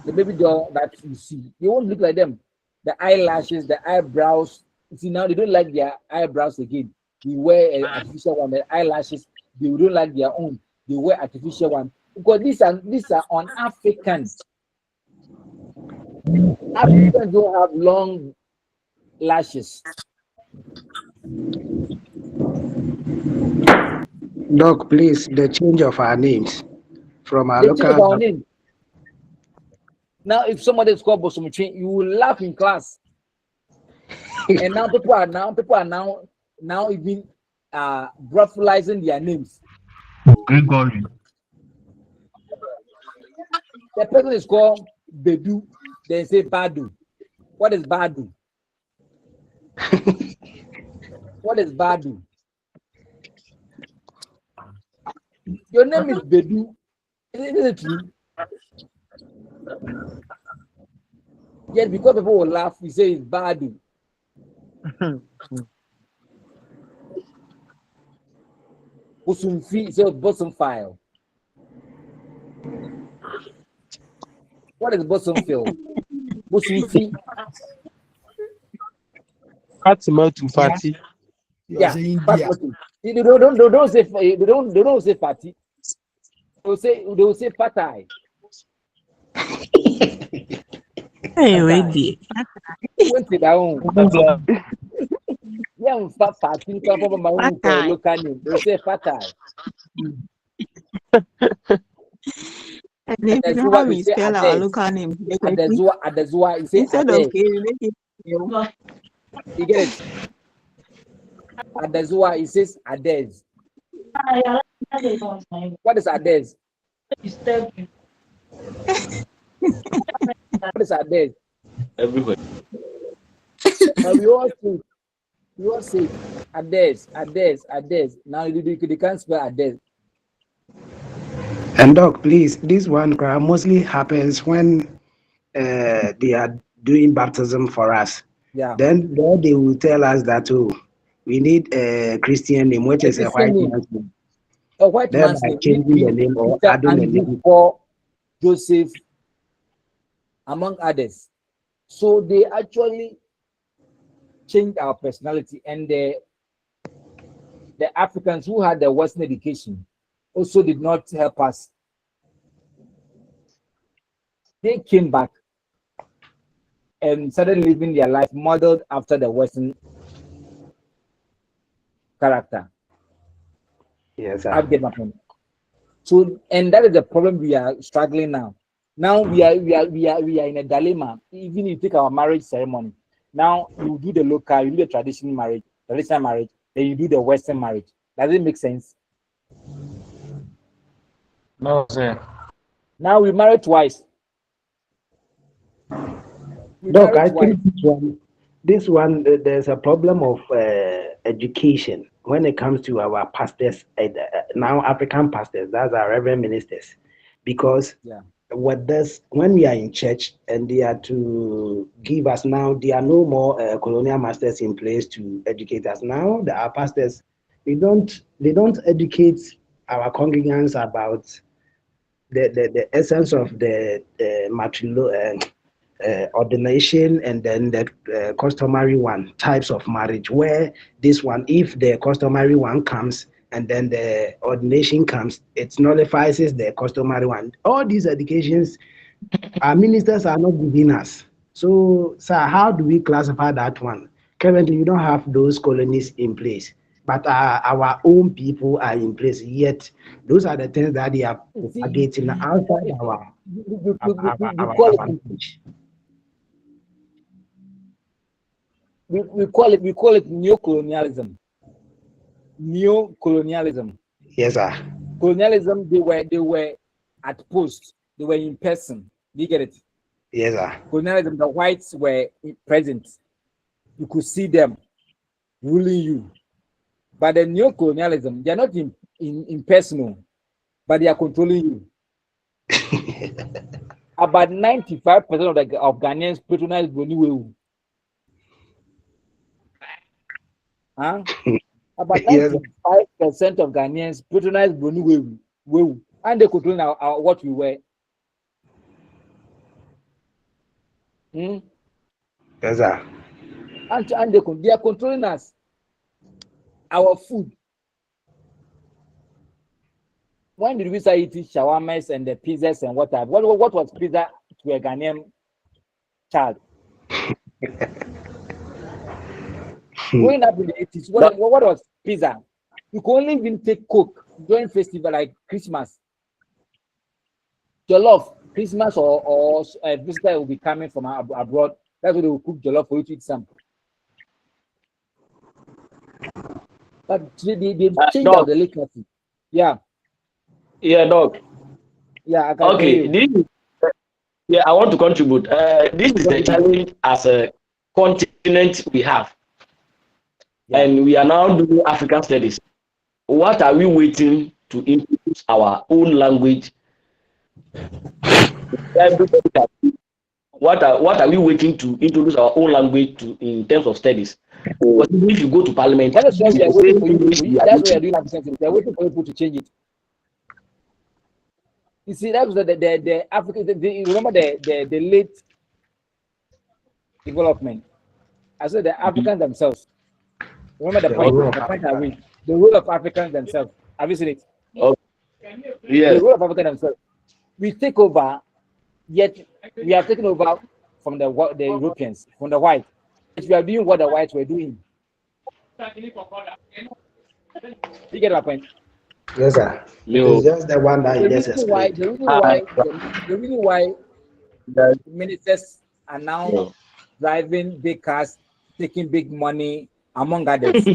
The baby doll that you see, they won't look like them. The eyelashes, the eyebrows. You see, now they don't like their eyebrows again. They wear an artificial one. The eyelashes, they don't like their own. They wear artificial one because these are on Africans. Africans don't have long lashes. Doc, please, the change of our names from our They change our local. name. Now, if somebody is called Bosomuchi, you will laugh in class. And now people are now even brutalizing their names. Gregory. The person is called Bedu, they say Badu. What is Badu? What is Badu? Your name is Bedu. Isn't it true? Yet because people will laugh, we say it's Badu. Bosom fee, so bosom file. What is bosom file? Bosom fee. Fatima to Fati. Yeah. They don't say fatty. They will say fatai. Hey, wait, Went to down. Yeah, fatty. Come from my own local name. They say fatai. And if you know how we spell our local name, Adezua, you say instead of K, we make it you get it? Adezua, it says Adez. What is Adez? What is Adez? Everybody. We all say Adez. Now you can't spell Adez. And Doc, please, this one mostly happens when they are doing baptism for us. Yeah. Then they will tell us that, oh, we need a Christian name, which is a white man's name. A white Thereby man's name. changing the name or Peter, adding a Andrew, name. Paul, Joseph, among others. So they actually changed our personality, and the Africans who had the Western education also did not help us. They came back and started living their life modeled after the Western character. Yes, I get my point. So, and that is the problem we are struggling now. Now we are in a dilemma. Even if you take our marriage ceremony, now you do the local, you do the traditional marriage, then you do the Western marriage. Does it make sense? No, sir. Now we marry twice. Look, I think this one, there's a problem of education when it comes to our pastors, now African pastors, that's our reverend ministers, because when we are in church and they are to give us now, there are no more colonial masters in place to educate us. Now our pastors, they don't educate our congregants about the essence of the ordination and then the customary one types of marriage, where this one, if the customary one comes and then the ordination comes, it nullifies the customary one. All these educations our ministers are not giving us. So sir, how do we classify that one? Currently, we don't have those colonies in place, but our own people are in place. Yet those are the things that they are propagating outside our language. We call it neo-colonialism. Neo-colonialism. Yes, sir. Colonialism, they were at post, they were in person. Do you get it? Yes, sir. Colonialism, the whites were present. You could see them ruling you. But the neo-colonialism, they are not in personal, but they are controlling you. About 95% of Ghanaians patronize Boniwewu. Huh? About 95% of Ghanaians patronize Boniwewu, and they control what we wear. Yes, sir. And they are controlling us. Our food. When did we start eating shawarmas and the pizzas and whatever? What was pizza to a Ghanaian child? Growing up in the 80s, what was pizza? You could only even take Coke during festival like Christmas. Jollof, Christmas or a visitor will be coming from abroad. That's why they will cook jollof for you to eat some. But they changed out the literacy. Yeah. Yeah, dog. Yeah, I can okay. I want to contribute. This is the challenge as a continent we have. Yeah. And we are now doing African studies. What are we waiting to introduce our own language? What are we waiting to introduce our own language to in terms of studies? Because if you go to parliament, that's why we are waiting for you. That's why we are doing African. We are waiting for people to change it. You see, that was the African. Remember the late development. I said the Africans themselves. Remember the point. The point I read. The role of Africans themselves. Have you seen it? Oh, yes. The role of Africans themselves. We take over, yet we are taking over from the Europeans, from the white. We are doing what the whites were doing. You get my point? Yes, sir. It's just the one that you just explained. The reason why the ministers are now driving big cars, taking big money, among others,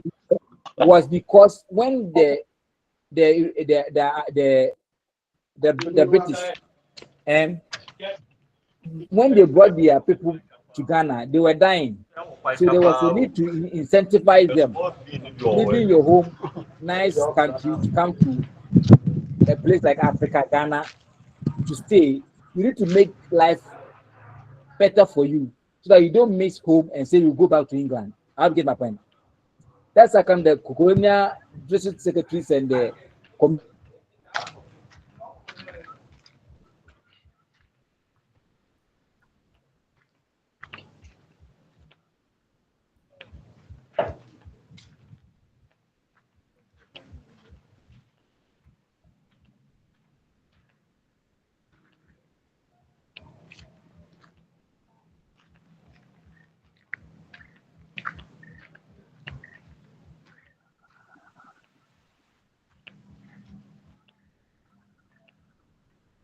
was because when the British and when they brought their people to Ghana, they were dying. So there was a need to incentivize them. Leaving your home, nice country, to come to a place like Africa, Ghana, to stay. You need to make life better for you. so that you don't miss home and say you go back to England. I get my point. That's how come the colonial district secretaries and the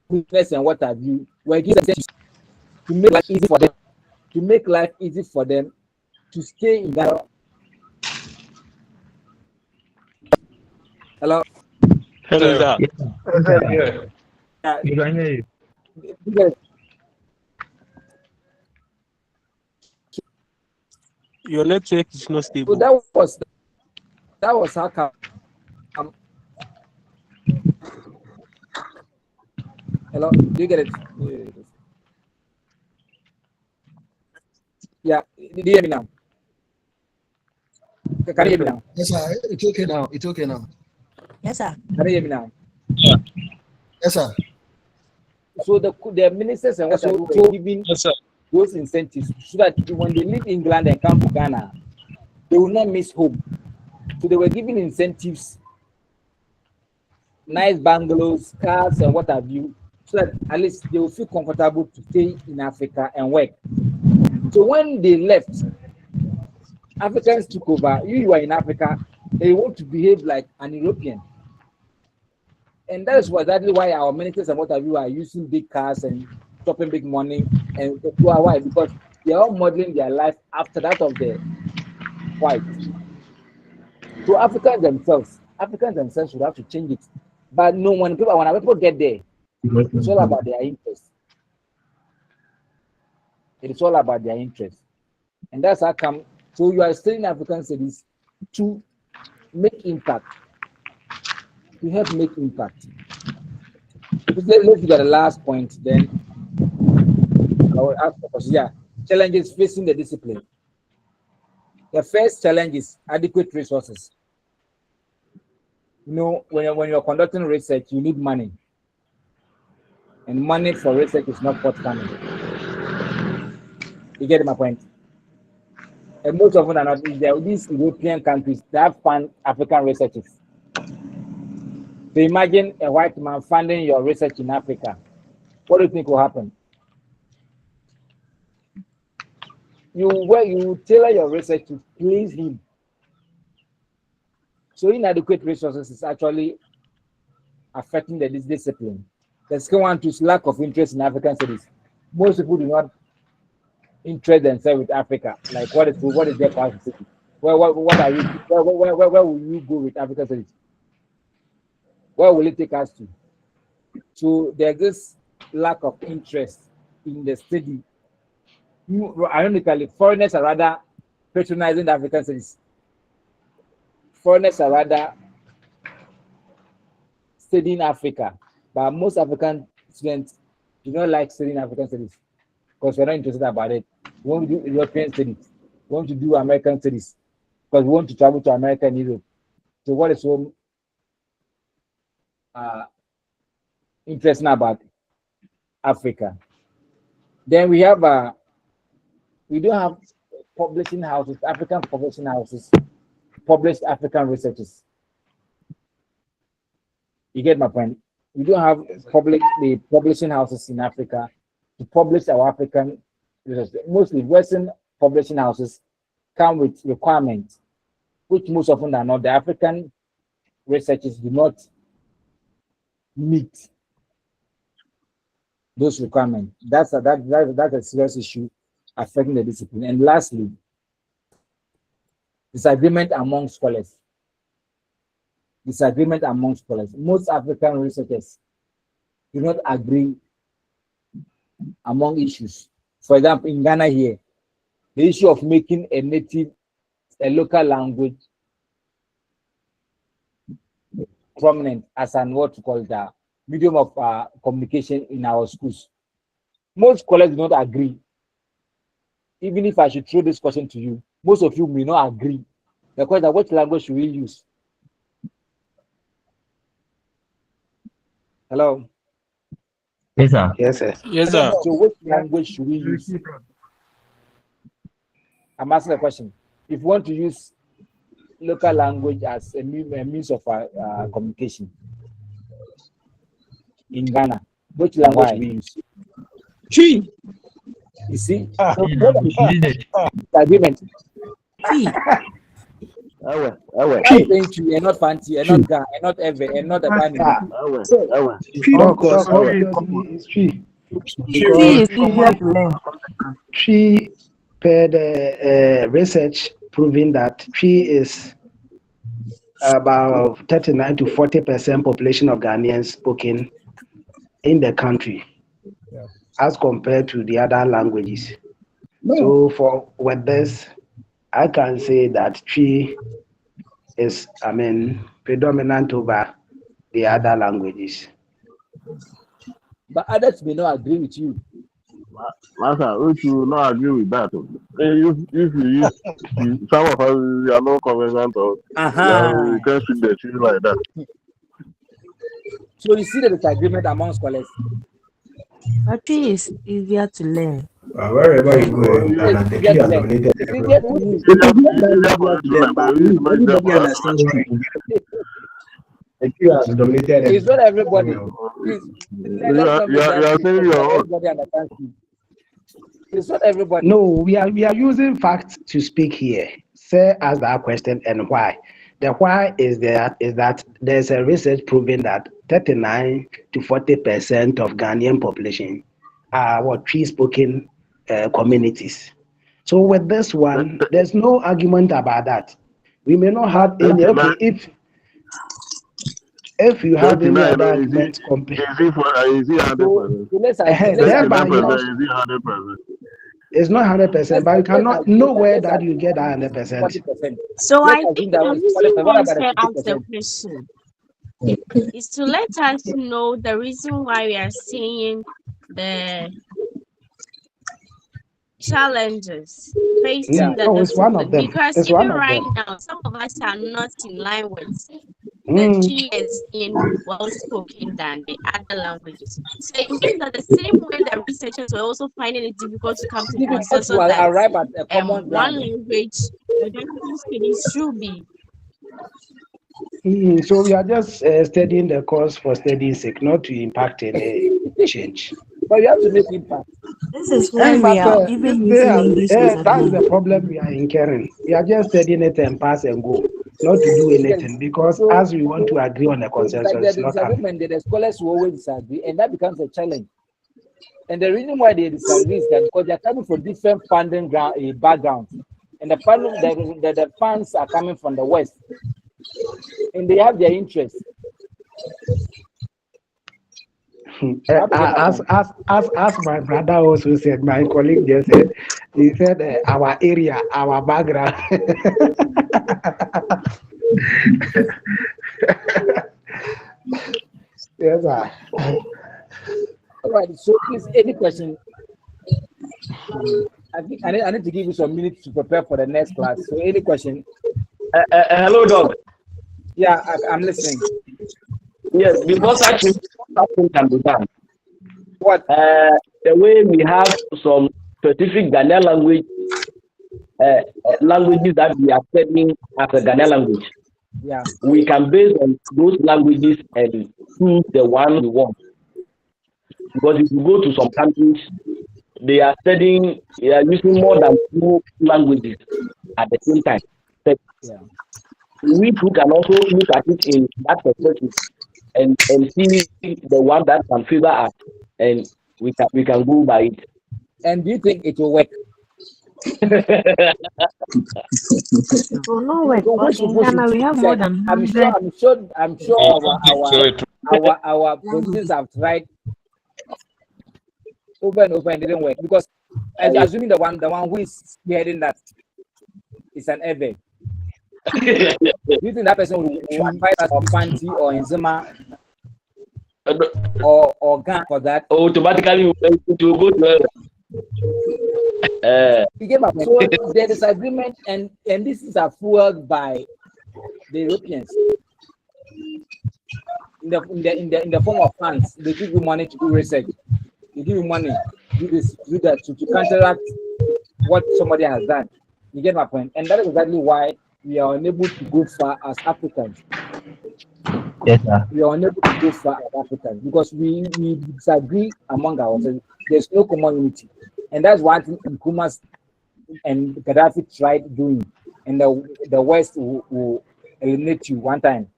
business and what have you were given to make life easy for them, to stay in Ghana. Hello. Hello, sir. You can hear you. Your network is not So stable. that was how come. Hello, do you get it? Yeah, do you hear me now? Can you hear me now? Yes, sir. It's okay now. It's okay now. Yes, sir. Can you hear me now? Yes, sir. So the ministers and what were giving those incentives so that when they leave England and come to Ghana, they will not miss home. So they were giving incentives, nice bungalows, cars, and what have you, so that at least they will feel comfortable to stay in Africa and work. So when they left, Africans took over. You are in Africa, they want to behave like an European. And that is exactly why our ministers and what have you are using big cars and shopping big money. And why? Because they are all modeling their life after that of the white. So Africans themselves should have to change it. But no, when people get there, it's all about their interest. It is all about their interest. And that's how come. So you are studying African studies to make impact, to help make impact. Let's get the last point, then I will ask the question. Yeah, challenges facing the discipline. The first challenge is adequate resources. You know, when you're conducting research, you need money, and money for research is not forthcoming. You get my point? And most of them are not. These European countries that fund African researchers. So imagine a white man funding your research in Africa. What do you think will happen? You tailor your research to please him. So inadequate resources is actually affecting this discipline. The second one is lack of interest in African studies. Most people do not interest themselves with Africa. Like what is their capacity? Where will you go with African studies? Where will it take us to? So there's this lack of interest in the study. Ironically, foreigners are rather patronizing the African studies. Foreigners are rather studying Africa, but most African students do not like studying African studies because we're not interested about it. We want to do European studies. We want to do American studies because we want to travel to America and Europe. So what is so interesting about Africa? Then we have we don't have publishing houses, African publishing houses, publish African researchers. You get my point? We don't have the publishing houses in Africa to publish our African research. Mostly Western publishing houses come with requirements, which most often are not. The African researchers do not meet those requirements. That's a serious issue affecting the discipline. And lastly, disagreement among scholars. Disagreement among scholars. Most African researchers do not agree among issues. For example, in Ghana here, the issue of making a local language prominent as an what you call the medium of communication in our schools. Most scholars do not agree even if I should throw this question to you, most of you may not agree. The question: what language should we use? Hello. Yes, sir. Yes, sir. Yes, sir. So, what language should we use? I'm asking a question. If you want to use local language as a means of communication in Ghana, which language should we use? Tree. You see, agreement. I think tree and not fancy and not Ghana and not ever and not a bunny. Of course, obviously it's tree. Tree is easier to learn. Tree, per the research proving that tree is about 39 to 40% population of Ghanaians spoken in the country, as compared to the other languages. So with this, I can say that tree is, predominant over the other languages. But others may not agree with you. Master, we should not agree with that. If you use some of us, we are not conversant of, you can't speak the tree like that. So you see the disagreement among scholars. But tree is easier to learn. Wherever you go, and the tree has dominated everyone. Everybody understands tree. The tree has dominated. It's not everybody. You are saying your own. Everybody understands you. It's not everybody. No, we are using facts to speak here. Say ask that question and why. The why is that there's a research proving that 39 to 40% of Ghanaian population are tree spoken communities. So with this one, there's no argument about that. We may not have any. Okay, if you have any other argument, it's not 100%, but you cannot know where that you get 100%. So I think the reason why I asked the question is to let us know the reason why we are seeing the challenges facing it's one of them. Because it's even right now, some of us are not in line with the G is in well spoken than the other languages. So it means that the same way that researchers were also finding it difficult to come to consensus that arrive at a common one language should be. So we are just studying the course for studying sake, not to impact any change. But you have to make impact. This is why we are even using English. That's the problem we are incurring. We are just studying it and pass and go, not to do anything, because as we want to agree on the consensus, the scholars will always disagree, and that becomes a challenge. And the reason why they disagree is that because they are coming from different funding backgrounds, and the funds are coming from the West, and they have their interests. As my brother also said, my colleague just said, he said our area, our background. Yes, sir. All right. So, please, any question? I think I need to give you some minutes to prepare for the next class. So, any question? Hello, Doc. Yeah, I'm listening. Yes, because actually something can be done. What? The way we have some specific Ghanaian language languages that we are studying as a Ghanaian language. Yeah. We can base on those languages and choose the one we want. Because if you go to some countries, they are using more than 2 languages at the same time. Yeah. We too can also look at it in that perspective and see the one that can favor us, and we can go by it. And do you think it will work? It will not work. But in Ghana, we have more than 100. I'm sure our producers have tried over and over and didn't work, because assuming the one who is spearheading that is an Ewe. Do you think that person will advise us or Fanti or Nzema or Gan for that? Automatically it will go to You get my point. So the disagreement, and this is fueled by the Europeans in the form of funds. They give you money to do research. They give you money, do this, do that to counteract what somebody has done. You get my point, and that is exactly why we are unable to go far as Africans. Yes, sir. We are unable to go far as Africans because we disagree among ourselves. There's no common unity, and that's one thing Nkrumah and Gaddafi tried doing, and the West will eliminate you one time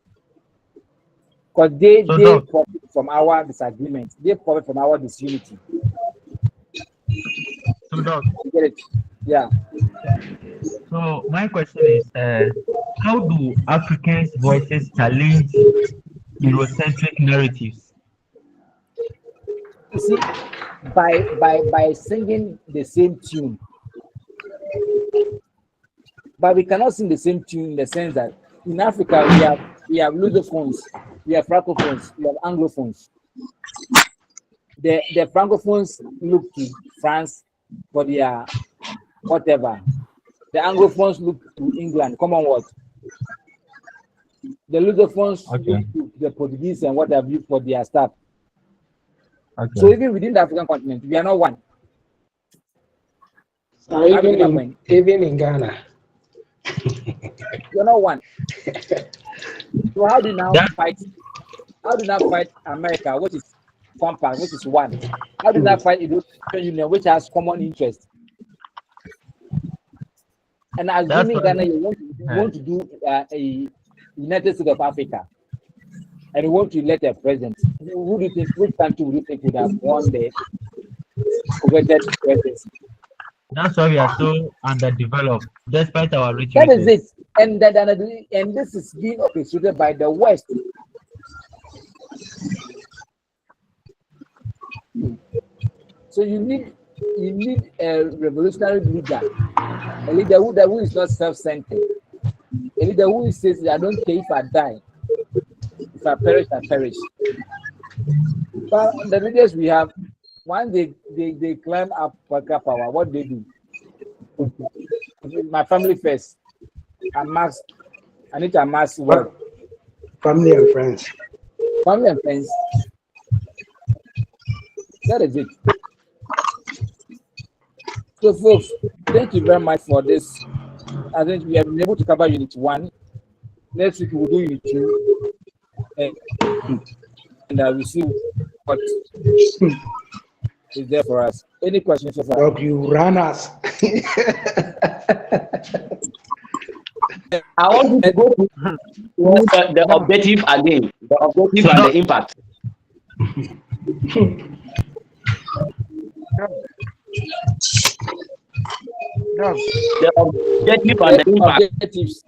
because they profit from our disagreement. They profit from our disunity. So, Doc, you get it? Yeah. So my question is, how do Africans' voices challenge Eurocentric narratives? You see, by singing the same tune, but we cannot sing the same tune in the sense that in Africa we have Lusophones, we have Francophones, we have Anglophones. The Francophones look to France for their whatever. The Anglophones look to England, Commonwealth. The Lusophones look to the Portuguese and what have you for their stuff. Okay. So even within the African continent, we are not one. Even in Ghana. You're not one. So how do you now fight? How do you now fight America, which is compact, which is one? How do you now fight the European Union, which has common interest? And assuming Ghana, you want to do a United States of Africa, and you want to elect a president, who do you think? Which country would you think would have won the coveted presidency? That's why we are so underdeveloped, despite our rich. That is it, and this is being orchestrated by the West. So you need a revolutionary leader, a leader who is not self-centered, a leader who says, "I don't care if I die, if I perish, I perish." But the leaders we have, once they climb up political power, what they do? My family first. I need to amass wealth. Family and friends. Family and friends. That is it. So, folks, thank you very much for this. I think we have been able to cover Unit 1. Next week, we'll do Unit 2. And we'll see what is there for us. Any questions so far? But you ran us. I want to go to the objective again. The objective and the impact. The objective and the impact. Objectives.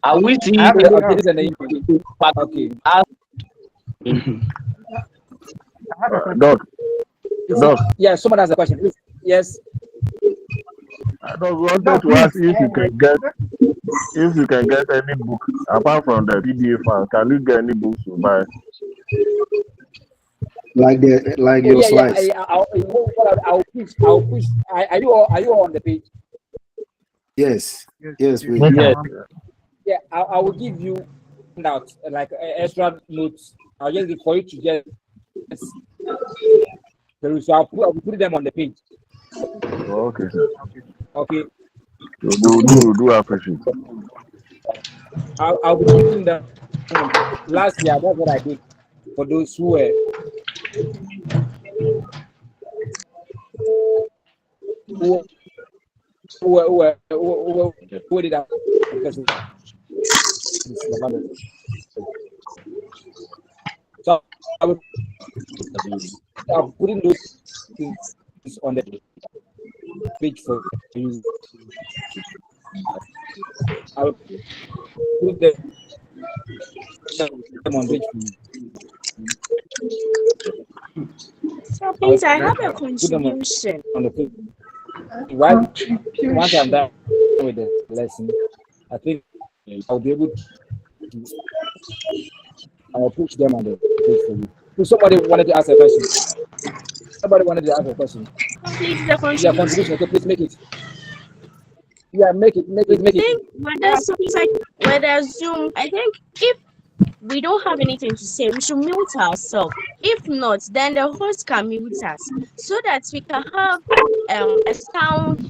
Are we seeing the objectives and the impact? Okay. Doc. Yeah, someone has a question. Please. Yes. I just wanted to ask if you can get any book apart from the PDF file. Can you get any books to buy? Like your slides. I'll push. Are you all on the page? Yes. Yes, we. Yes. Yeah, I will give you out like extra notes. I'll just give for you to get. So I'll put them on the page. Okay, sir. Okay. Do appreciate. I'll be giving them last year. That's what I did for those who were. Who did that? So I'll put in those things on the page for you. I'll put them on page for you. So please, I have a contribution. On the page. Once I'm done with the lesson, I think I'll be able to. I'll push them on the page for you. So somebody wanted to ask a question. Somebody wanted to ask a question. Complete the Yeah, contribution. contribution. Okay, please make it. Yeah, make it. I think with the Zoom, I think if we don't have anything to say, we should mute ourselves. If not, then the host can mute us so that we can have a sound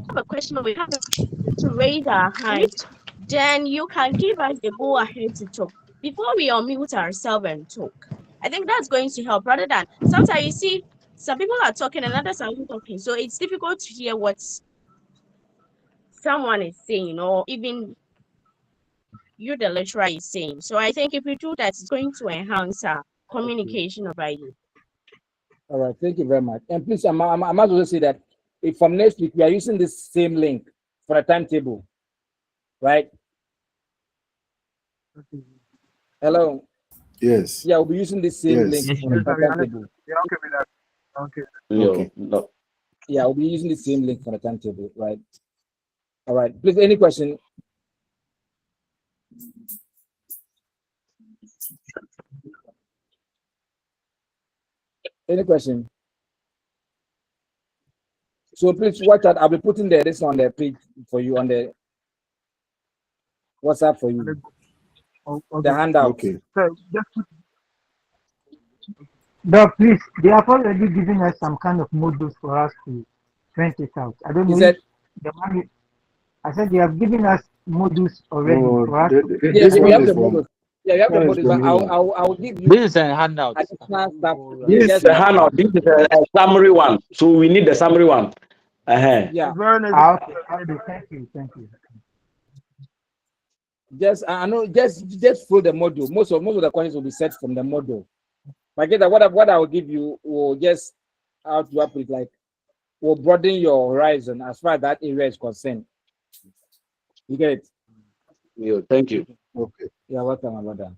have a question, we have to raise our hand. Then you can give us the go ahead to talk before we unmute ourselves and talk. I think that's going to help rather than sometimes you see some people are talking and others are not talking. So it's difficult to hear what someone is saying or even you, the lecturer, is saying. So I think if we do that, it's going to enhance our communication over you. All right, thank you very much. And please, I must also say that if from next week we are using this same link for a timetable, right? Hello. Yes. Yeah, we'll be using the same link for a timetable. Okay. No. Yeah, we'll be using the same link for the timetable, right? All right. Please, any question? Any question? So please watch out. I'll be putting this on the page for you on the WhatsApp for you. The handout. Okay. So just Doc, please, they have already given us some kind of modules for us to print it out. I don't know if the money. I said they have given us modules already for us. Yes, we have the modules. Yeah, we have the modules, but I'll give you. This is a handout. Additional stuff. This is the handout. This is a summary one. So we need the summary one. Yeah. Okay. Thank you. Just I know. Just follow the module. Most of the questions will be set from the module. But get that what I will give you will just how to up it like will broaden your horizon as far as that area is concerned. You get it? Yeah, thank you. Okay. You're welcome, my brother.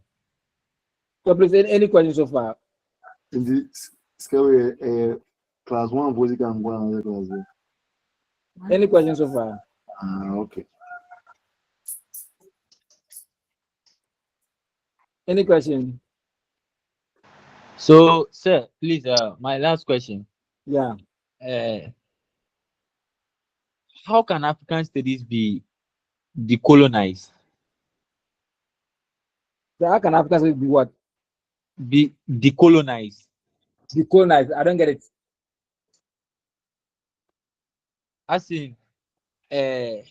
So please, any questions so far? In the scale, class 1 music and one another class. Any questions so far? Okay. Any question? So, sir, please, my last question. Yeah. How can African studies be decolonized? How can African studies be what? Be decolonized. Decolonized. I don't get it. As in, the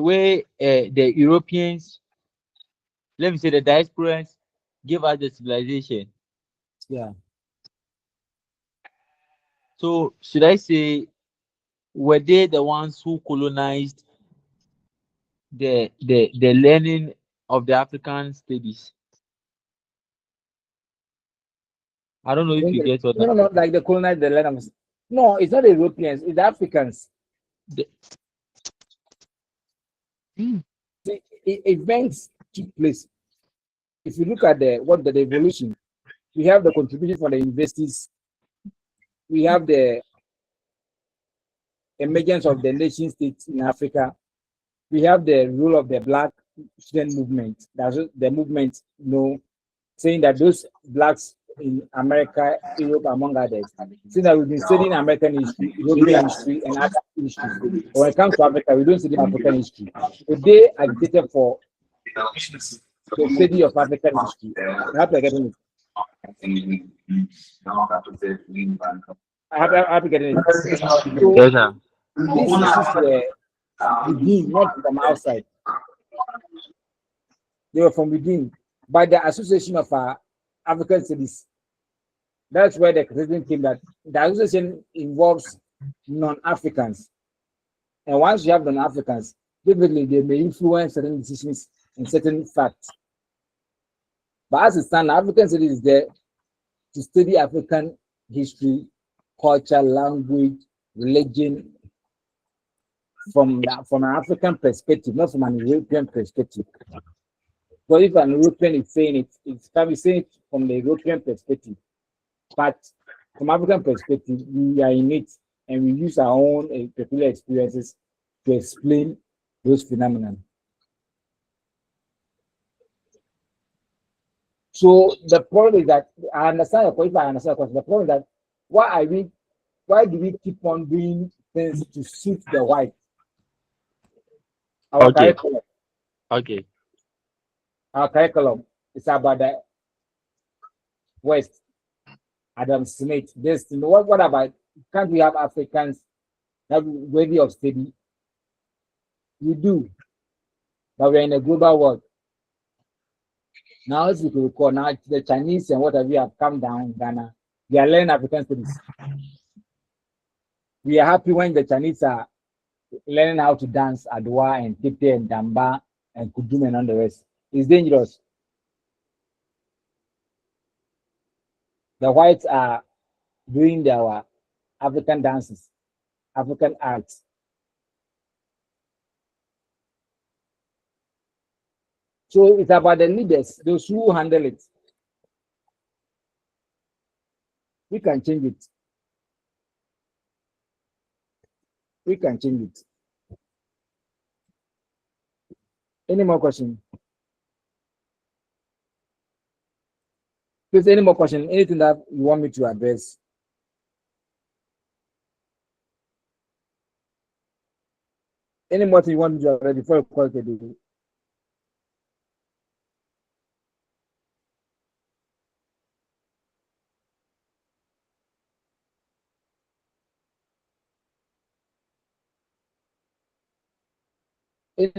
way the Europeans, let me say the diasporans, give us the civilization. Yeah. So should I say, were they the ones who colonized the learning of the African studies? I don't know if you get what. No, like the colonized the land. No, it's not the Europeans, it's the Africans. See, events took place. If you look at the evolution, we have the contribution from the universities, we have the emergence of the nation states in Africa, we have the role of the Black student movement. That's the movement, saying that those blacks in America, Europe, among others, saying that we've been studying American history, European history, and African history. But when it comes to Africa, we don't study African history. So they agitated for the study of African history. I have to get in it. I have to get in it. So, these issues were within, not from outside. They were from within, by the Association of African Studies. That's where the criticism came that the association involves non-Africans. And once you have non-Africans, typically they may influence certain decisions and certain facts. But as it stands, African Studies is there to study African history, culture, language, religion, from an African perspective, not from an European perspective. But if an European is saying it, it can be saying it from the European perspective. But from African perspective, we are in it and we use our own peculiar experiences to explain those phenomena. So the problem is that I understand your question. I understand your question. The problem is that why do we keep on doing things to suit the white? Our Okay. curriculum. Okay. Our curriculum is about the West. Adam Smith. This, what about, can't we have Africans that worthy of study? We do, but we're in a global world. Now, as you can recall, now the Chinese and whatever have come down in Ghana, they are learning African studies. We are happy when the Chinese are learning how to dance Adwa and Tete and Damba and Kudum and all the rest. It's dangerous. The whites are doing their African dances, African arts. So it's about the leaders, those who handle it. We can change it. We can change it. Any more questions? Please, any more questions? Anything that you want me to address? Any more thing you want me to address before you call today? Any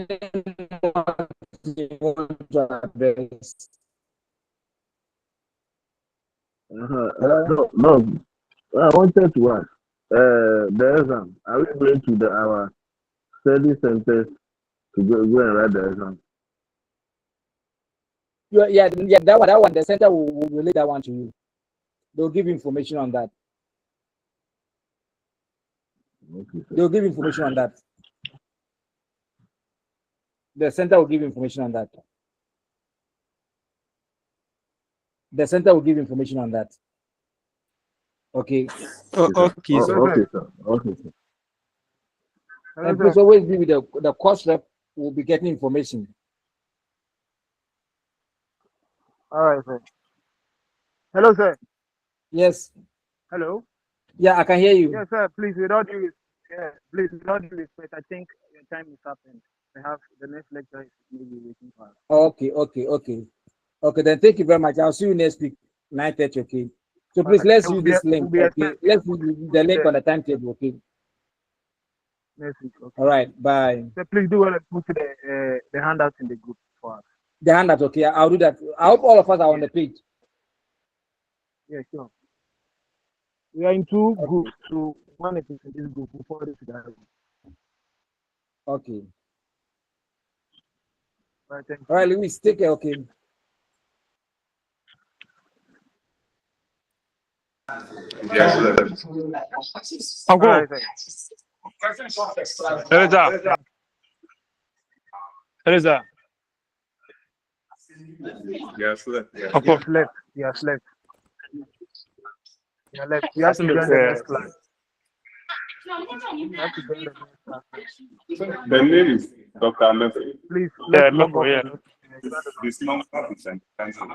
more thing you want to address? No, I wanted to ask. The exam. Are we going to our study centers to go and write the exam? Yeah, that one. The center will relay that one to you. They'll give information on that. Okay, They'll give information on that. The center will give information on that. The center will give information on that. Okay. Okay, sir. Okay, sir. Okay, sir. And please always be with the course rep. Will be getting information. All right, sir. Hello, sir. Yes. Hello. Yeah, I can hear you. Yes, sir. Please, without due respect, I think your time is up, and perhaps the next lecture is maybe waiting for us. Okay. Then thank you very much. I'll see you next week, 9:30. Okay. So please let's use this link. Okay. Let's use the link on the timetable. Okay. Next week. Okay. All right. Bye. So please do put the handouts in the group for us. The handout. Okay. I'll do that. I hope all of us are on the page. Yeah, sure. We are in two groups, so one is in this group, we'll forward it to the other group. Okay. All right, thank you. All right, Louis, take care. Okay. Yes. I'll go. Teresa. Yes, left. Of course, left. Yes, left. Yeah, left. You have to join the next class. You have to join the next class. The name is Dr. Mefo. Please, Yeah, log Mefo, off. yeah. This number is cancelled.